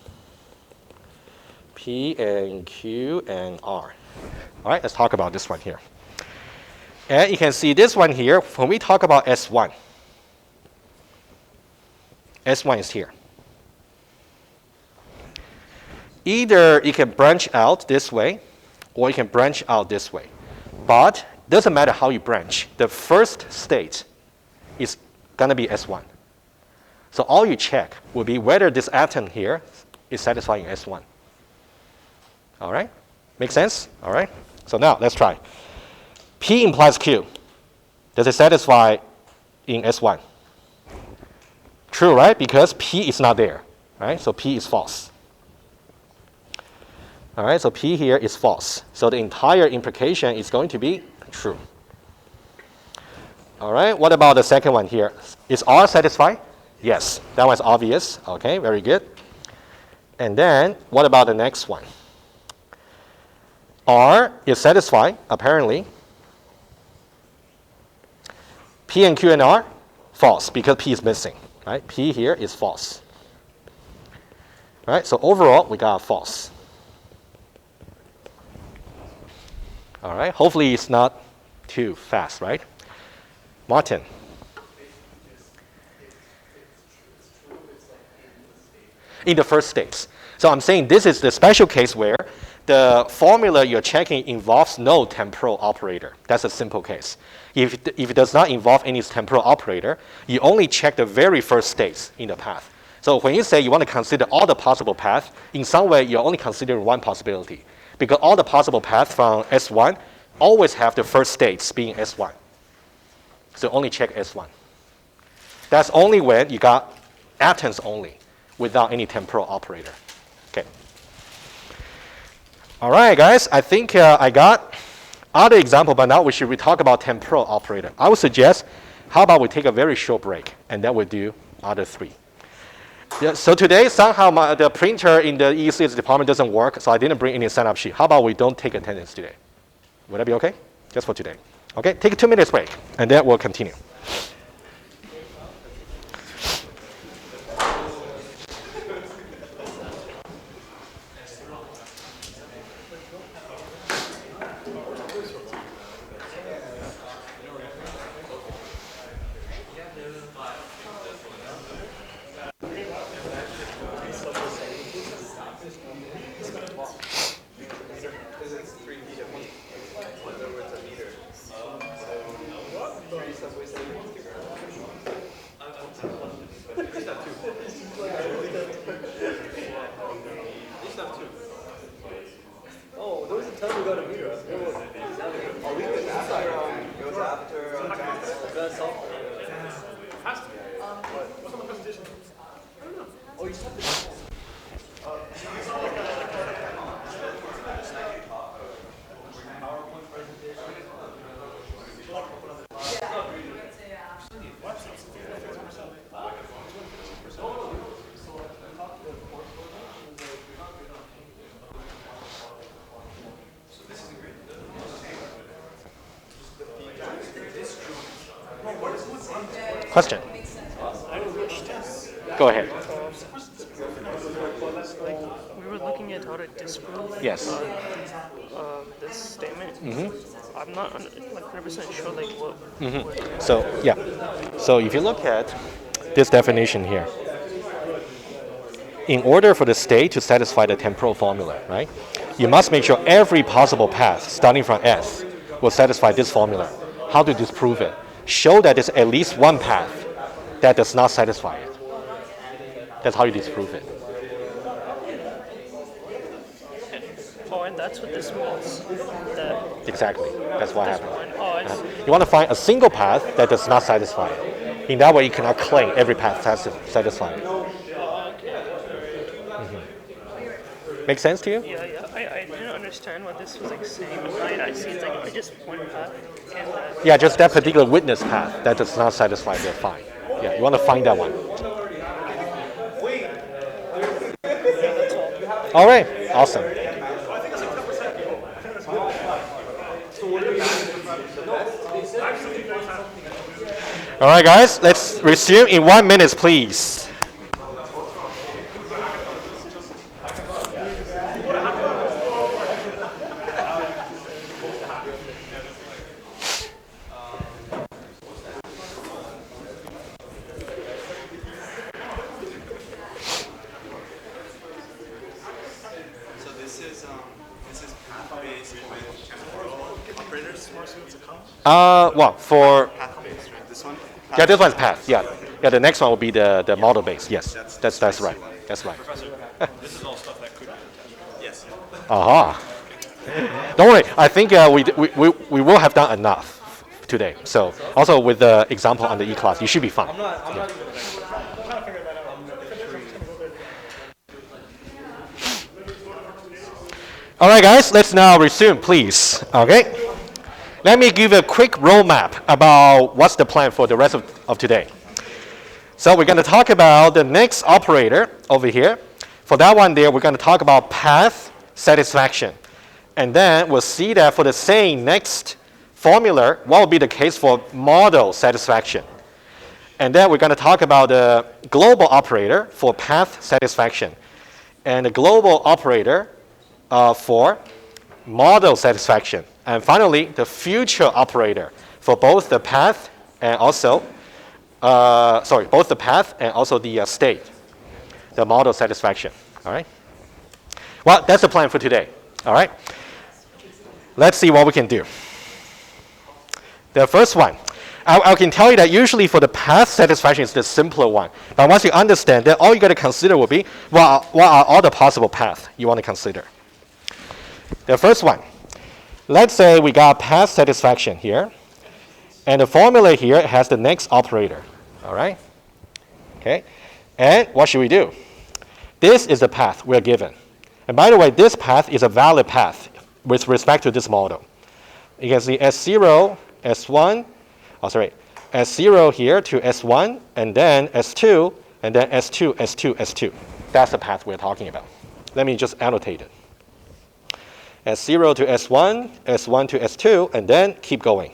S1: P and Q and R. All right, let's talk about this one here. And you can see this one here, when we talk about S1, S1 is here. Either you can branch out this way, or you can branch out this way. But it doesn't matter how you branch. The first state is going to be S1. So all you check will be whether this atom here is satisfying S1. All right? Make sense? All right? So now let's try. P implies Q. Does it satisfy in S1? True, right? Because P is not there. Right? So P is false. All right, so P here is false. So the entire implication is going to be true. All right, what about the second one here? Is R satisfied? Yes, that was obvious. Okay, very good. And then what about the next one? R is satisfied, apparently. P and Q and R, false, because P is missing. Right? P here is false. All right, so overall, we got false. All right, hopefully it's not too fast, right? Martin. In the first states. So I'm saying this is the special case where the formula you're checking involves no temporal operator. That's a simple case. If it does not involve any temporal operator, you only check the very first states in the path. So when you say you want to consider all the possible paths, in some way you're only considering one possibility. Because all the possible paths from S1 always have the first states being S1. So only check S1. That's only when you got atoms only, without any temporal operator. Okay. All right, guys, I think I got other example, but now we should talk about temporal operator. I would suggest, how about we take a very short break, and then we'll do other three. Yeah, so today somehow the printer in the EECS department doesn't work, so I didn't bring any sign-up sheet. How about we don't take attendance today? Would that be okay? Just for today. Okay, take a 2 minutes break, and then we'll continue. Question? Go ahead.
S8: We were looking at how to disprove
S1: Yes.
S8: this statement. I'm not 100% sure what.
S1: So, yeah. So if you look at this definition here, in order for the state to satisfy the temporal formula, right, you must make sure every possible path starting from S will satisfy this formula. How to disprove it? Show that there's at least one path that does not satisfy it. That's how you disprove it.
S8: Oh, and that's what this means. That
S1: Exactly. That's what happened.
S8: oh, I see.
S1: You want to find a single path that does not satisfy it. In that way, you cannot claim every path satisfies it. Make sense to you?
S8: Yeah. I didn't understand what this was saying. I see it's just one path. And
S1: Yeah, just that particular witness path that does not satisfy, they're fine. Yeah, you want to find that one. All right, awesome. All right, guys, let's resume in 1 minute, please.
S3: So this is path-based with temporal operators.
S1: Well, for
S3: Path-based, right? This one.
S1: yeah, this one's path. Yeah, the next one will be the model base. Yes, that's right. That's right.
S2: This is all stuff that could be
S3: Yes.
S1: Aha. Don't worry. I think we will have done enough today. So also with the example on the E-class, you should be fine. Yeah. All right, guys. Let's now resume, please. Okay. Let me give a quick roadmap about what's the plan for the rest of today. So we're going to talk about the next operator over here. For that one there, we're going to talk about path satisfaction. And then we'll see that for the same next formula, what will be the case for model satisfaction. And then we're going to talk about the global operator for path satisfaction. And the global operator for model satisfaction. And finally, the future operator for both the path and also, both the path and also the state, the model satisfaction. All right. Well, that's the plan for today. All right. Let's see what we can do. The first one, I can tell you that usually for the path satisfaction is the simpler one. But once you understand that, all you got to consider will be what are all the possible paths you want to consider. The first one, let's say we got path satisfaction here, and the formula here has the next operator. All right. Okay. And what should we do? This is the path we're given. And by the way, this path is a valid path with respect to this model. You can see S0, S1, S0 here to S1, and then S2 and then S2, S2, S2. That's the path we're talking about. Let me just annotate it. S0 to S1, S1 to S2, and then keep going.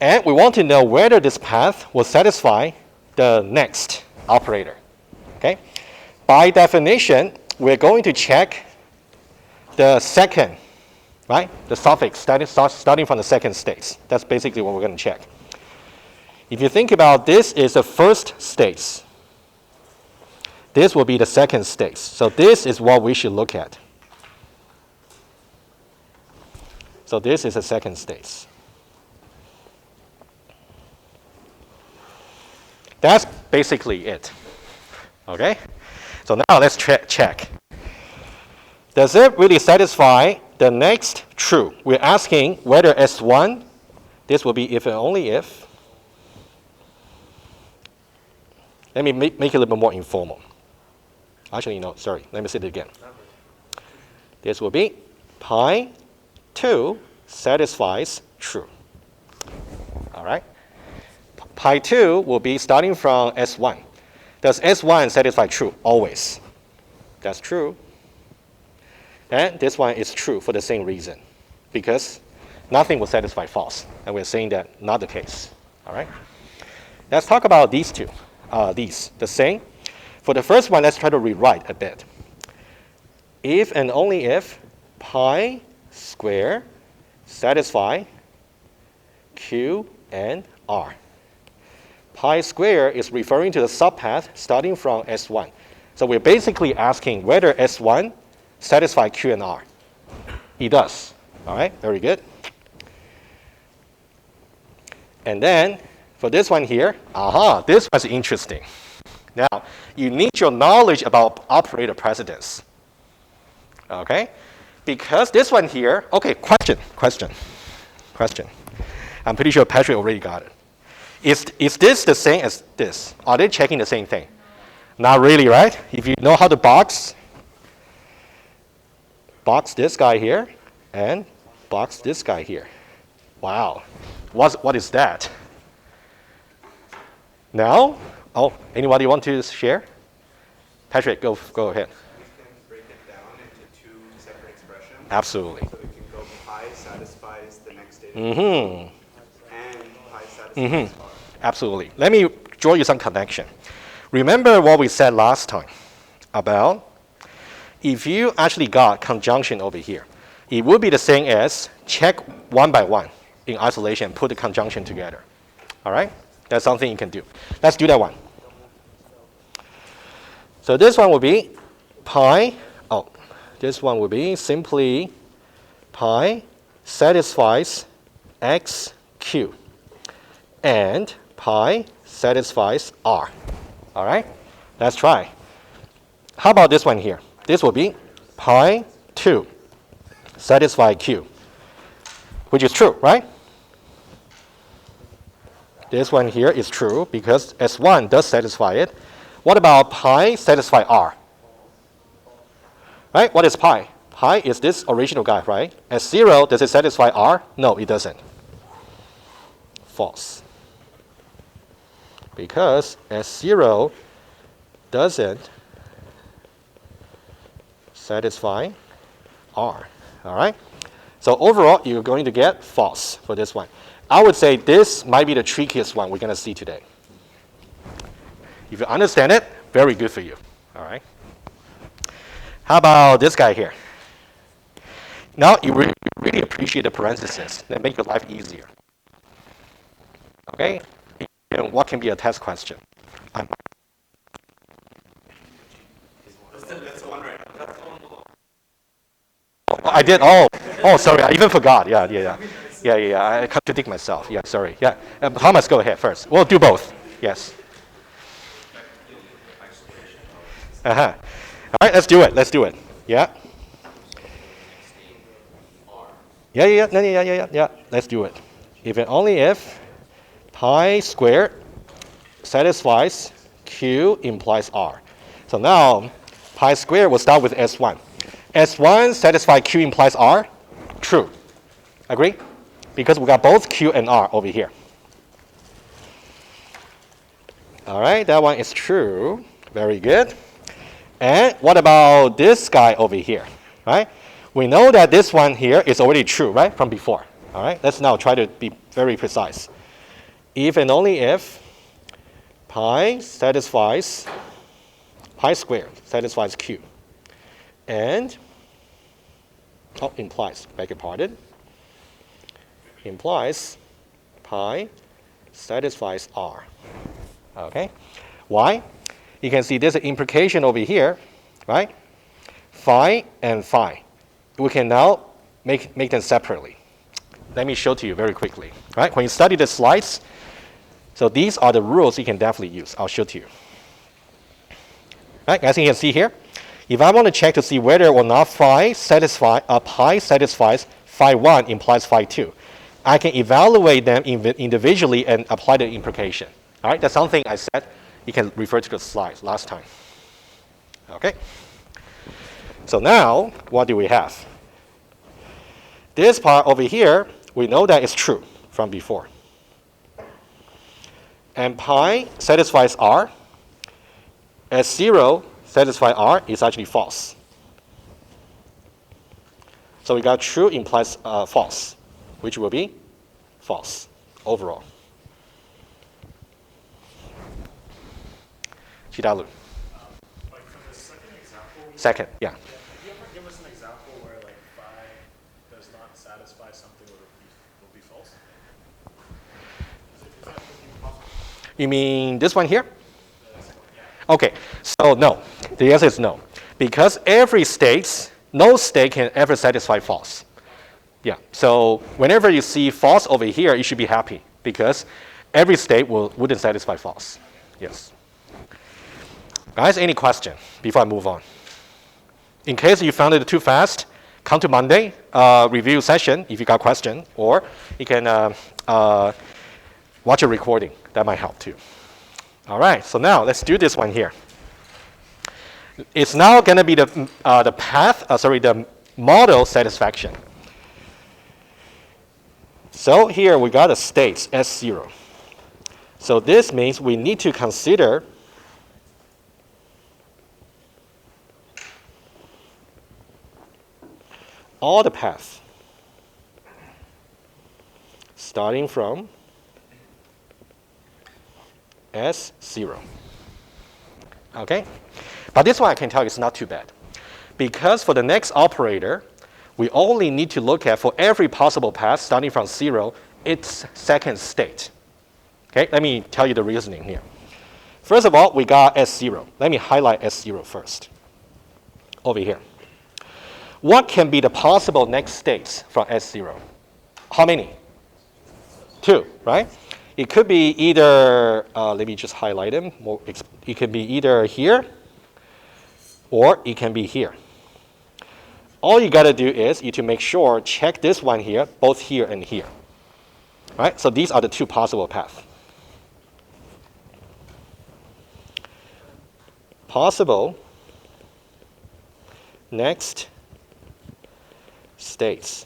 S1: And we want to know whether this path will satisfy the next operator. Okay? By definition, we're going to check the second, right? The suffix starting from the second state. That's basically what we're going to check. If you think about this is the first state. This will be the second state. So this is what we should look at. So this is the second state. That's basically it. Okay? So now let's check. Does it really satisfy the next true? We're asking whether S1, this will be if and only if. Let me make it a little bit more informal. Actually, no, sorry. Let me say it again. This will be pi 2 satisfies true. All right? Pi 2 will be starting from S1. Does S1 satisfy true? Always. That's true. And this one is true for the same reason, because nothing will satisfy false. And we're saying that not the case. All right? Let's talk about these two. The same. For the first one, let's try to rewrite a bit. If and only if pi square satisfy Q and R. Pi square is referring to the subpath starting from S1. So we're basically asking whether S1 satisfies Q and R. It does. All right, very good. And then for this one here, this was interesting. Now, you need your knowledge about operator precedence. Okay? Because this one here, okay, question. I'm pretty sure Patrick already got it. Is this the same as this? Are they checking the same thing? Not really, right? If you know how to box this guy here and box this guy here. Wow. What is that? Now, anybody want to share? Patrick, go ahead.
S3: We can break it down into two separate expressions.
S1: Absolutely.
S3: So we can go pi satisfies the next data
S1: Mm-hmm.
S3: and pi satisfies R.
S1: Absolutely. Let me draw you some connection. Remember what we said last time about if you actually got conjunction over here, it would be the same as check one by one in isolation, put the conjunction together. All right? That's something you can do. Let's do that one. So this one will be pi, this one will be simply pi satisfies xq and pi satisfies r. All right? Let's try. How about this one here? This will be pi 2 satisfy q, which is true, right? This one here is true because S1 does satisfy it. What about pi satisfy R? Right? What is pi? Pi is this original guy, right? S0, does it satisfy R? No, it doesn't. False. Because S0 doesn't satisfy R. All right? So overall, you're going to get false for this one. I would say this might be the trickiest one we're going to see today. If you understand it, very good for you. All right? How about this guy here? Now, you really appreciate the parentheses. That make your life easier. Okay? And what can be a test question? I did. Oh, sorry. I even forgot. Yeah. I contradict myself. Yeah, sorry. Yeah. Thomas, go ahead first. We'll do both. Yes. All right, let's do it. Yeah. Yeah. Let's do it. If and only if pi squared satisfies q implies r. So now, pi squared will start with S1. S1 satisfies q implies r? True. Agree? Because we got both q and r over here. All right, that one is true. Very good. And what about this guy over here, right? We know that this one here is already true, right, from before. All right, let's now try to be very precise. If and only if pi squared satisfies q, and, implies, beg your pardon, implies pi satisfies r. Okay, why? You can see there's an implication over here, right? Phi and phi. We can now make them separately. Let me show to you very quickly. Right? When you study the slides, so these are the rules you can definitely use. I'll show to you. Right? As you can see here, if I want to check to see whether or not pi satisfies phi 1 implies phi 2, I can evaluate them individually and apply the implication. All right? That's something I said. You can refer to the slides last time. Okay? So now, what do we have? This part over here, we know that it's true from before. And pi satisfies r. S0 satisfies r is actually false. So we got true implies false, which will be false overall. Chidalu.
S2: Like for the second example,
S1: Second, yeah.
S2: could you ever give us an example where like phi does not satisfy something that will be false? Is that possible?
S1: You mean this one here? Okay, so no. The answer is no. Because every state, no state can ever satisfy false. Yeah, so whenever you see false over here, you should be happy because every state wouldn't satisfy false. Yes. Guys, any question before I move on? In case you found it too fast, come to Monday review session if you got a question, or you can watch a recording. That might help too. All right, so now let's do this one here. It's now going to be the model satisfaction. So here we got a state S0. So this means we need to consider all the paths starting from S0. Okay? But this one I can tell you is not too bad. Because for the next operator, we only need to look at for every possible path starting from 0, its second state. Okay? Let me tell you the reasoning here. First of all, we got S0. Let me highlight S0 first. Over here. What can be the possible next states from S0? How many? 2, right? It could be either, let me just highlight them. It can be either here or it can be here. All you got to do is you to make sure, check this one here, both here and here. Right? So these are the 2 possible paths. Possible next states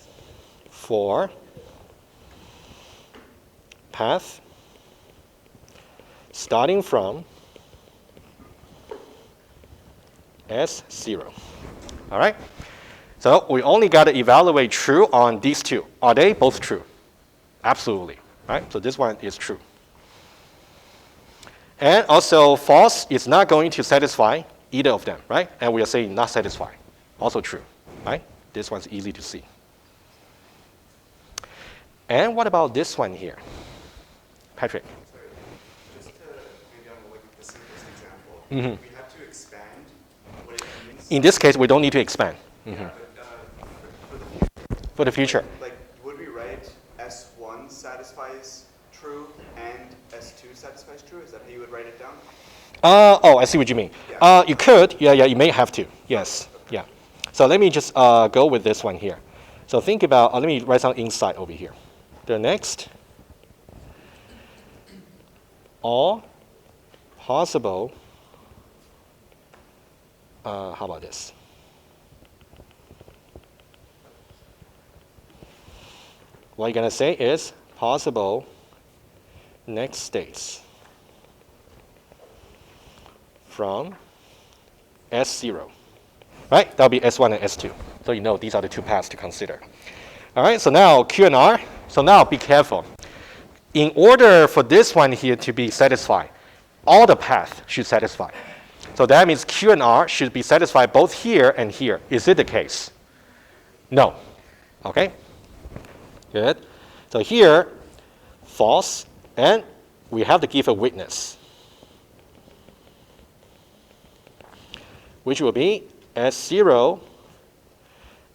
S1: for path starting from S0. All right? So we only got to evaluate true on these 2. Are they both true? Absolutely. Right? So this one is true. And also false is not going to satisfy either of them, right? And we are saying not satisfy. Also true, right? This one's easy to see. And what about this one here? Patrick.
S3: Sorry, just to maybe on the simplest example,
S1: Mm-hmm.
S3: we have to expand what it means.
S1: In this case, we don't need to expand.
S3: Yeah, but
S1: For the future.
S3: like, would we write S1 satisfies true and S2 satisfies true? Is that how you would write it down?
S1: Oh, I see what you mean.
S3: Yeah.
S1: You could. Yeah, you may have to. Yes. Yeah. So let me just go with this one here. So think about, let me write some insight over here. The next, all possible, how about this? What you're going to say is possible next states from S0, right? That'll be S1 and S2. So you know these are the two paths to consider. All right, so now Q and R. So now be careful. In order for this one here to be satisfied, all the paths should satisfy. So that means Q and R should be satisfied both here and here. Is it the case? No. Okay? Good. So here, false, and we have to give a witness, which will be S0,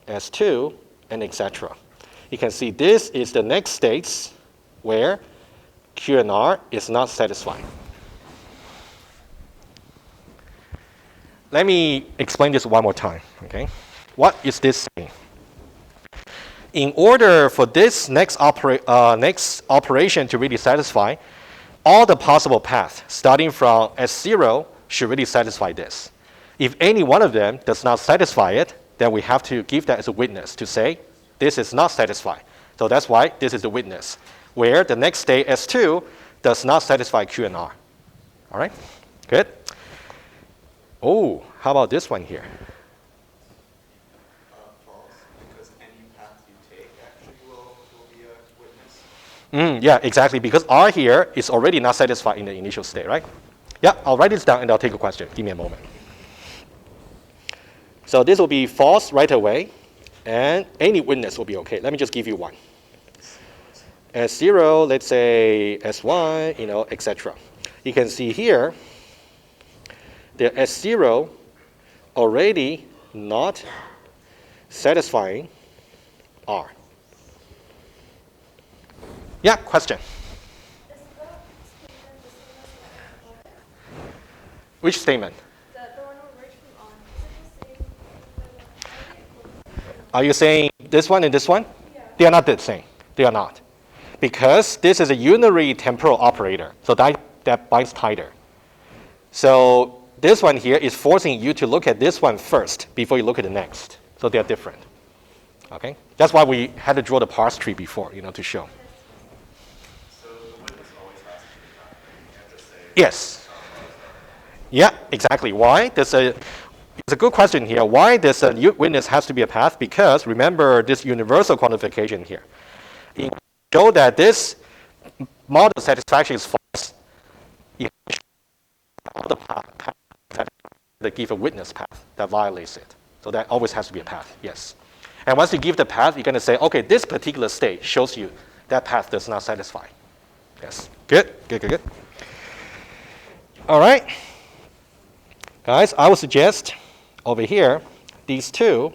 S1: S2, and etc. You can see this is the next states where Q and R is not satisfied. Let me explain this one more time, okay? What is this saying? In order for this next operation to really satisfy, all the possible paths starting from S0 should really satisfy this. If any one of them does not satisfy it, then we have to give that as a witness to say, this is not satisfied. So that's why this is the witness, where the next state, S2, does not satisfy Q and R. All right? Good. Oh, how about this one here?
S3: False, because any path you take actually will be a witness.
S1: Yeah, exactly, because R here is already not satisfied in the initial state, right? Yeah, I'll write this down and I'll take a question. Give me a moment. So this will be false right away, and any witness will be okay. Let me just give you one. S0, let's say S1, etc. You can see here, the S0 already not satisfying R. Yeah, question. Which statement?
S4: The one we're working on, is it the same?
S1: Are you saying this one and this one?
S4: Yeah.
S1: They are not the same. They are not. Because this is a unary temporal operator, so that binds tighter. So this one here is forcing you to look at this one first before you look at the next. So they are different. Okay? That's why we had to draw the parse tree before, to show.
S3: So the witness always has to be that. You have to say.
S1: Yes. Yeah, exactly. Why? It's a good question here. Why does a witness has to be a path? Because remember this universal quantification here. You show that this model satisfaction is false. You show all the path that give a witness path that violates it. So that always has to be a path, yes. And once you give the path, you're going to say, okay, this particular state shows you that path does not satisfy. Yes. Good. All right. Guys, I would suggest over here, these two,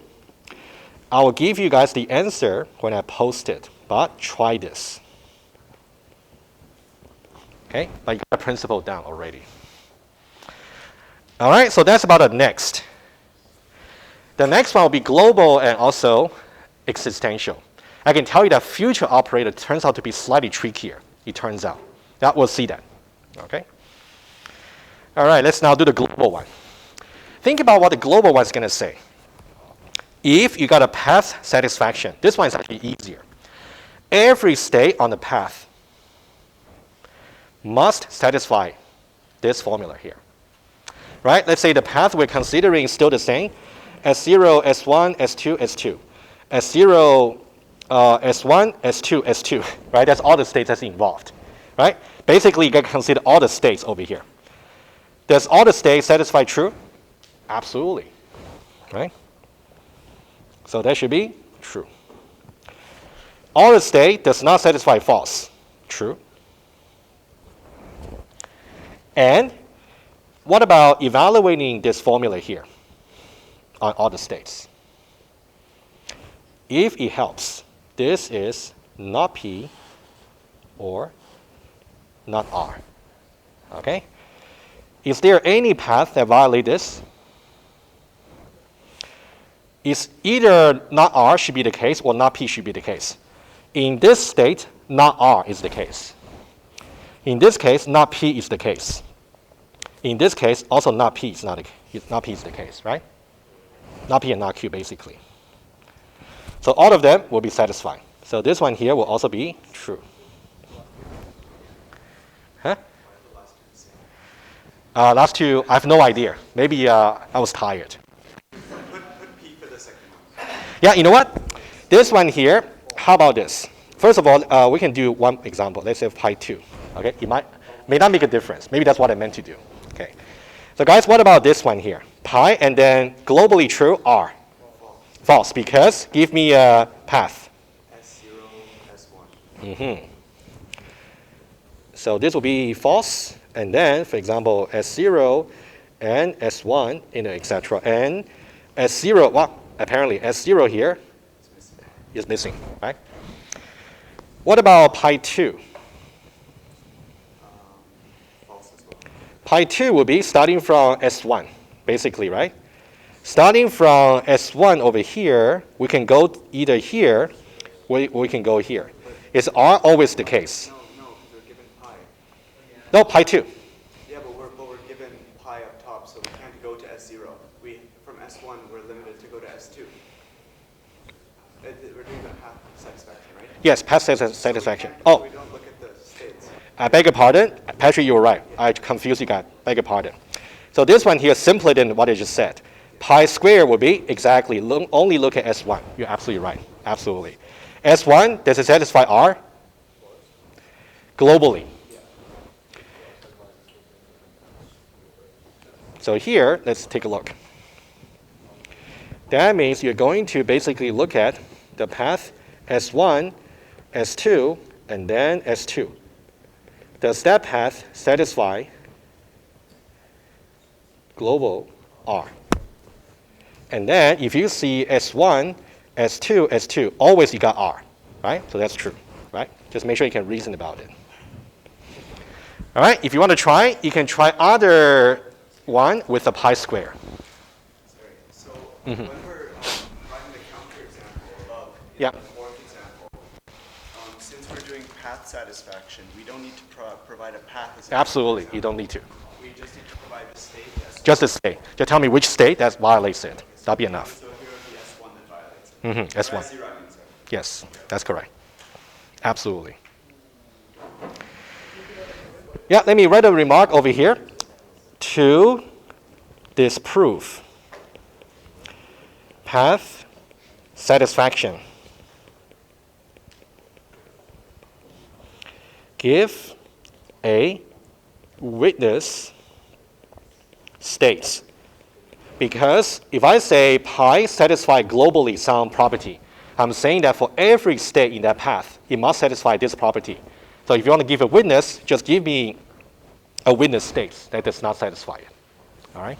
S1: I will give you guys the answer when I post it, but try this. Okay, but you got the principle down already. All right, so that's about the next. The next one will be global and also existential. I can tell you that future operator turns out to be slightly trickier, it turns out. That we'll see that, okay? All right, let's now do the global one. Think about what the global one is going to say. If you got a path satisfaction, this one is actually easier. Every state on the path must satisfy this formula here. Right? Let's say the path we're considering is still the same. S0, S1, S2, S2. S0, S1, S2, S2. Right? That's all the states that's involved. Right? Basically, you got to consider all the states over here. Does all the states satisfy true? Absolutely. Right? So that should be true. All the state does not satisfy false. True. And what about evaluating this formula here on all the states? If it helps, this is not P or not R. Okay? Is there any path that violates this? Is either not R should be the case or not P should be the case. In this state, not R is the case. In this case, not P is the case. In this case, also not P is not P is the case, right? Not P and not Q, basically. So all of them will be satisfied. So this one here will also be true. Huh? Last two, I have no idea. Maybe I was tired.
S3: Put P for the second one.
S1: Yeah, you know what? This one here, how about this? First of all, we can do one example. Let's say pi 2. Okay, it may not make a difference. Maybe that's what I meant to do. Okay. So guys, what about this one here? Pi and then globally true R. False, because give me a path.
S3: S0, S1.
S1: So this will be false, and then, for example, S0 and S1, etc. And S0, well, apparently S0 here is missing, right? What about pi 2?
S3: False as well.
S1: Pi 2 will be starting from S1, basically, right? Starting from S1 over here, we can go either here, or we can go here. Is R always the case?
S3: No, because we're given pi.
S1: No, pi 2.
S3: Yeah, but we're given pi up top, so we can't go to S0. From S1, we're limited to go to S2. We're doing the path satisfaction, right?
S1: Yes, path satisfaction.
S3: We
S1: Oh,
S3: don't look at the states.
S1: I beg your pardon. Patrick, you were right. I confused you guys. Beg your pardon. So this one here is simpler than what I just said. Pi square will be exactly, only look at S1. You're absolutely right. Absolutely. S1, does it satisfy R? Globally. So here, let's take a look. That means you're going to basically look at the path S1, S2, and then S2. Does that path satisfy global R? And then if you see S1, S2, S2, always you got R, right? So that's true, right? Just make sure you can reason about it. All right, if you want to try, you can try other one with a pi square.
S3: Sorry. So when we're writing the counter example above,
S1: Yeah.
S3: the fourth example, since we're doing path satisfaction, we don't need to provide a path as an
S1: Absolutely,
S3: example.
S1: you don't need to.
S3: We just need to provide the state as
S1: Just the state. Just tell me which state that violates it. That'll be enough.
S3: So here would be S1 that violates it.
S1: S1.
S3: Or S0, I mean, sorry.
S1: Yes, that's correct. Absolutely. Yeah, let me write a remark over here to disprove path satisfaction. Give a witness states. Because if I say pi satisfy globally some property, I'm saying that for every state in that path, it must satisfy this property. So if you want to give a witness, just give me a witness state that does not satisfy it. All right?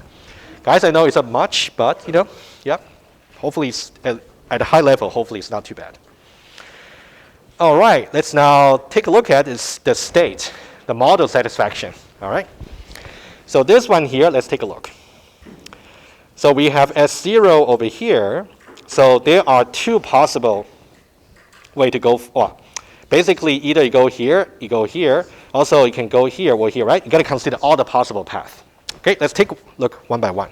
S1: Guys, I know it's a much, but, yeah. Hopefully, it's at a high level, hopefully it's not too bad. All right, let's now take a look at the state, the model satisfaction. All right? So this one here, let's take a look. So we have S0 over here. So there are two possible way to go. Basically, either you go here. Also, you can go here or here, right? You got to consider all the possible paths. Okay, let's take a look one by one.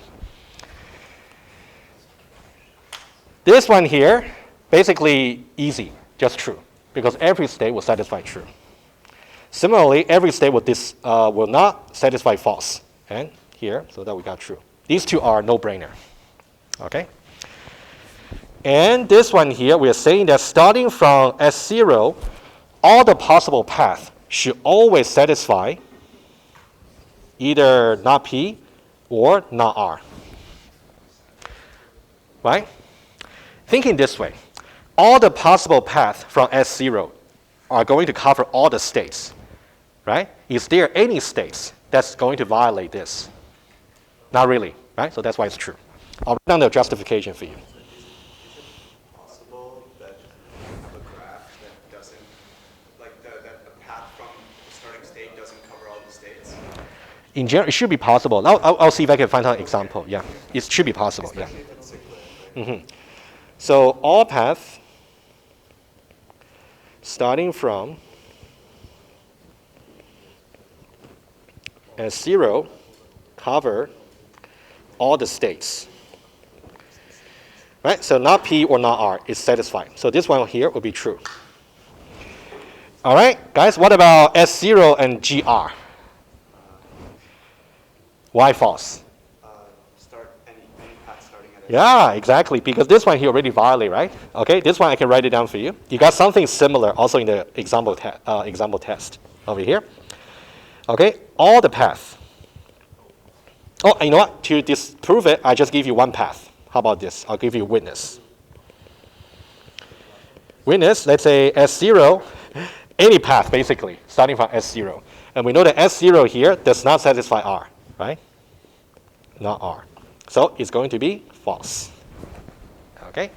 S1: This one here, basically easy, just true, because every state will satisfy true. Similarly, every state will not satisfy false. And here, so that we got true. These two are no-brainer. Okay? And this one here, we are saying that starting from S0, all the possible paths should always satisfy either not P or not R. Right? Thinking this way, all the possible paths from S0 are going to cover all the states. Right? Is there any states that's going to violate this? Not really, right? So that's why it's true. I'll write down the justification for you.
S3: Possible that you have a graph that doesn't, like that the path from the starting state doesn't cover all the states?
S1: In general, it should be possible. I'll see if I can find an example. Yeah, it should be possible. Yeah.
S3: Especially if it's cyclic, right?
S1: So all paths starting from S0 cover all the states. Right? So not P or not R is satisfied. So this one here will be true. All right, guys, what about S0 and GR? Why false?
S3: Start any path starting at
S1: Yeah, exactly, because this one here already violate, right? Okay, this one I can write it down for you. You got something similar also in the example test over here. Okay, all the path. Oh, you know what? To disprove it, I just give you one path. How about this? I'll give you witness. Witness, let's say S0, any path basically, starting from S0. And we know that S0 here does not satisfy R, right? Not R. So it's going to be false. Okay?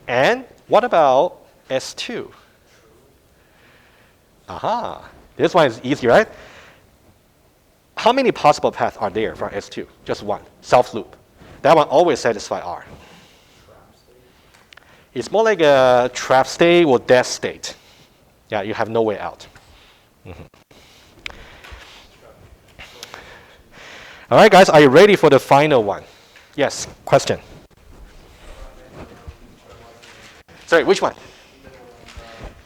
S1: And what about S2? Aha, this one is easy, right? How many possible paths are there from S2? Just one, self loop. That one always satisfies R. It's more like a trap state or death state. Yeah, you have no way out. All right, guys, are you ready for the final one? Yes, question. Sorry, which one?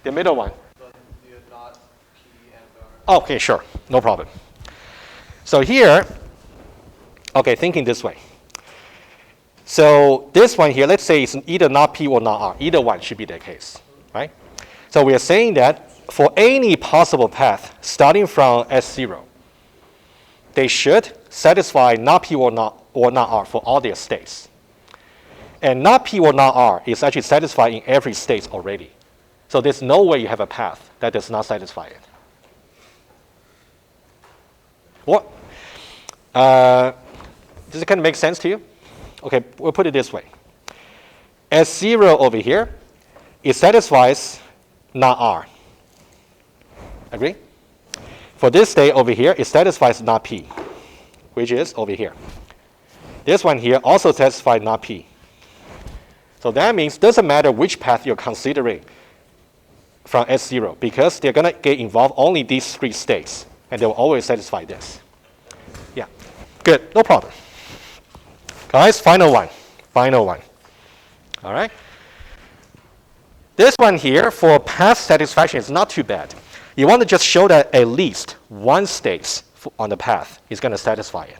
S1: The middle one. Okay, sure, no problem. So here, okay, thinking this way. So this one here, let's say it's either not P or not R. Either one should be the case, right? So we are saying that for any possible path starting from S0, they should satisfy not P or not R for all their states. And not P or not R is actually satisfied in every state already. So there's no way you have a path that does not satisfy it. What? Does it kind of make sense to you? Okay, we'll put it this way. S0 over here, it satisfies not R. Agree? For this state over here, it satisfies not P, which is over here. This one here also satisfies not P. So that means it doesn't matter which path you're considering from S0, because they're going to get involved only these three states, and they will always satisfy this. Yeah, good, no problem. Guys, final one. All right? This one here, for path satisfaction, is not too bad. You want to just show that at least one state on the path is going to satisfy it.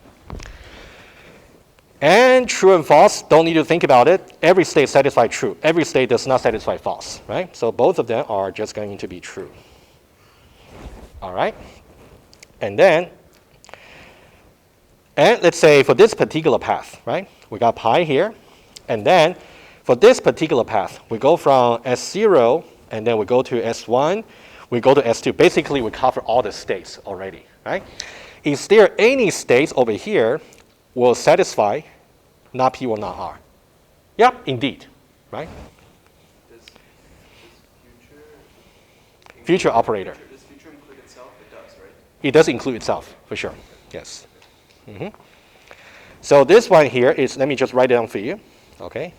S1: And true and false, don't need to think about it. Every state satisfies true. Every state does not satisfy false, right? So both of them are just going to be true. All right? And let's say for this particular path, right? We got pi here. And then for this particular path, we go from S0, and then we go to S1, we go to S2. Basically, we cover all the states already, right? Is there any states over here will satisfy not P or not R? Yep, indeed, right?
S3: Does
S1: future operator.
S3: Does future include itself? It does, right?
S1: It does include itself, for sure, yes. So this one here is, let me just write it down for you, okay?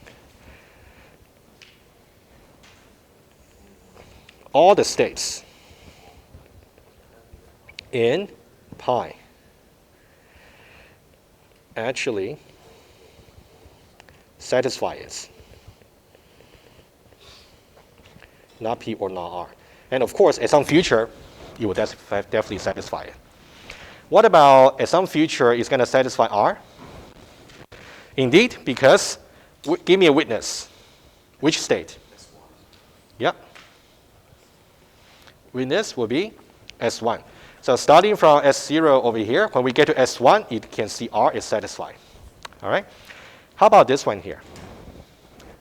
S1: All the states in pi actually satisfy it. Not P or not R. And of course, at some future, you will definitely satisfy it. What about at some future is going to satisfy R? Indeed, because, give me a witness. Which state? Yep. Witness will be S1. So starting from S0 over here, when we get to S1, you can see R is satisfied. All right? How about this one here?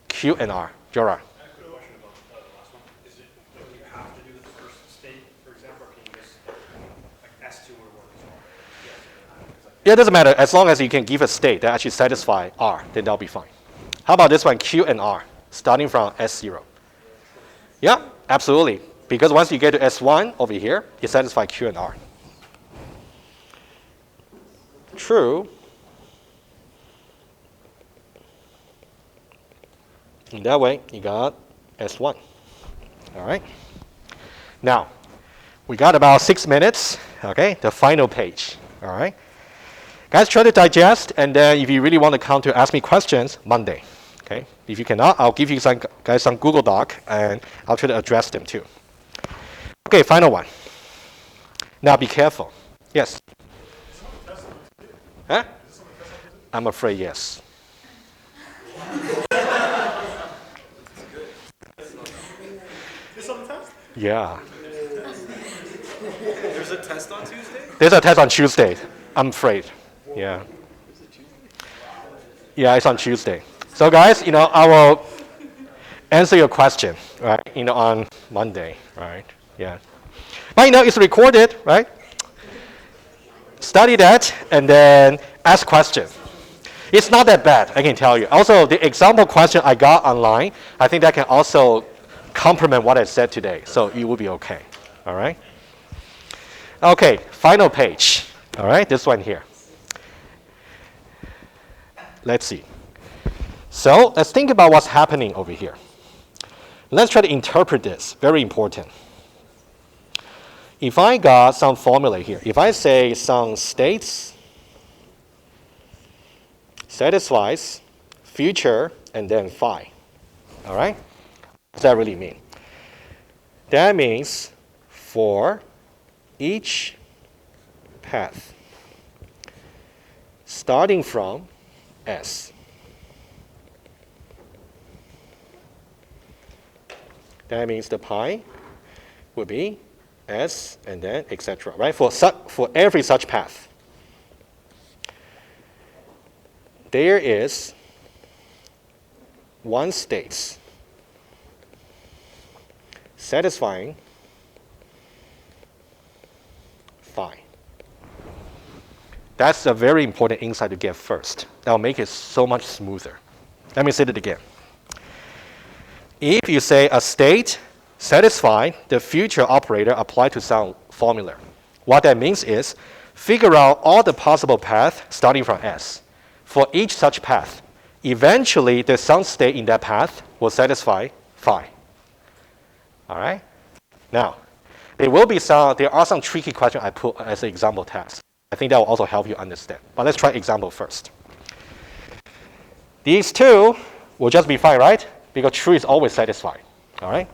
S1: Q and R. Jorah.
S2: I have a question about the last one. Is it, do you have to do the first state, for example, or can you just, like S2 would work as well?
S1: Yeah, it doesn't matter. As long as you can give a state that actually satisfies R, then that'll be fine. How about this one, Q and R, starting from S0? Yeah, absolutely. Because once you get to S1 over here, it satisfies Q and R. True. In that way, you got S1. All right. Now, we got about 6 minutes, okay, the final page. All right. Guys, try to digest, and then if you really want to come to ask me questions, Monday. Okay. If you cannot, I'll give you some Google Doc, and I'll try to address them too. Okay, final one. Now be careful. Yes. Huh? I'm afraid yes.
S2: This on the test?
S1: Yeah.
S2: There's a test on Tuesday?
S1: There's a test on Tuesday. I'm afraid. Yeah. Yeah, it's on Tuesday. So guys, I will answer your question, right? On Monday, right? Yeah. But it's recorded, right? Study that and then ask questions. It's not that bad, I can tell you. Also, the example question I got online, I think that can also complement what I said today. So it will be okay. All right? Okay, final page. All right, this one here. Let's see. So let's think about what's happening over here. Let's try to interpret this. Very important. If I got some formula here, if I say some states satisfies future and then phi, all right? What does that really mean? That means for each path starting from S, that means the pi would be S and then etc. Right? For every such path, there is one state satisfying phi. That's a very important insight to get first. That'll make it so much smoother. Let me say it again. If you say a state satisfy the future operator applied to some formula, what that means is figure out all the possible paths starting from S. For each such path, eventually the some state in that path will satisfy phi. All right? Now, there are some tricky questions I put as an example task. I think that will also help you understand. But let's try example first. These two will just be fine, right? Because true is always satisfied. All right?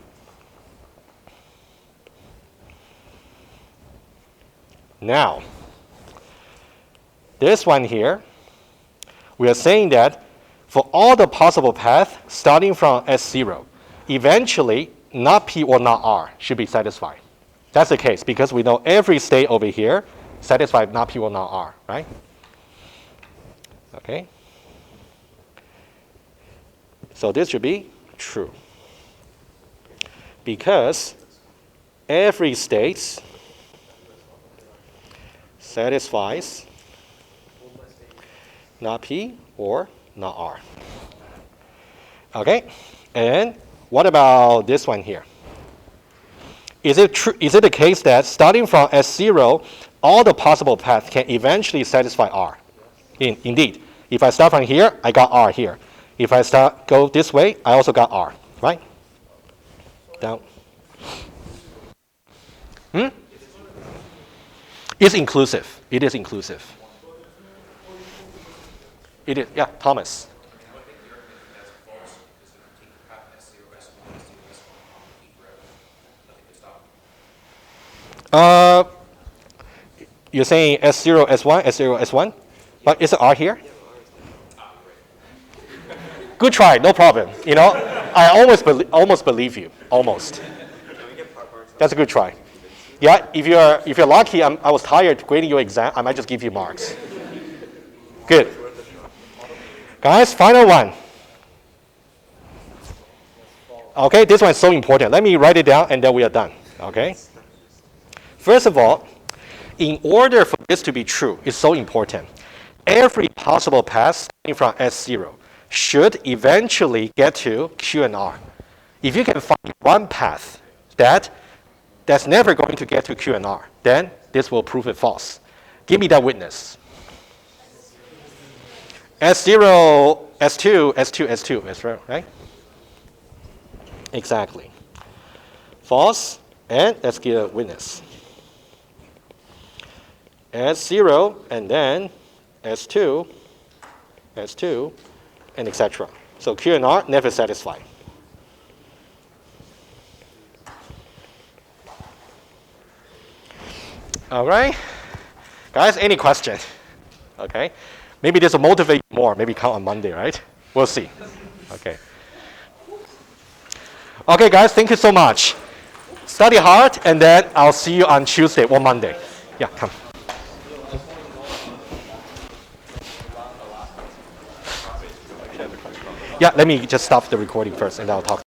S1: Now, this one here, we are saying that for all the possible paths starting from S0, eventually not P or not R should be satisfied. That's the case because we know every state over here satisfies not P or not R, right? Okay. So this should be true. Because every state satisfies not P or not R. Okay? And what about this one here? Is it the case that starting from S0, all the possible paths can eventually satisfy R? Indeed. If I start from here, I got R here. If I go this way, I also got R, right? Down. It's inclusive. It is inclusive. It is, yeah, Thomas. You're saying S0, S1, S0, S1? But is it R here? Good try, no problem. I almost believe you, almost. That's a good try. Yeah, if you're lucky, I was tired grading your exam, I might just give you marks. Good. Guys, final one. Okay, this one is so important. Let me write it down and then we are done. Okay? First of all, in order for this to be true, it's so important. Every possible path starting from S0 should eventually get to Q and R. If you can find one path that's never going to get to Q and R, then this will prove it false. Give me that witness. S0, S2, S2, S2, S0, right? Exactly. False, and let's get a witness. S0, and then S2, S2, and etc. So Q and R never satisfy. All right. Guys, any question? Okay? Maybe this will motivate you more. Maybe come on Monday, right? We'll see. Okay. Okay, guys, thank you so much. Study hard, and then I'll see you on Tuesday or Monday. Yeah, come. Yeah, let me just stop the recording first, and I'll talk.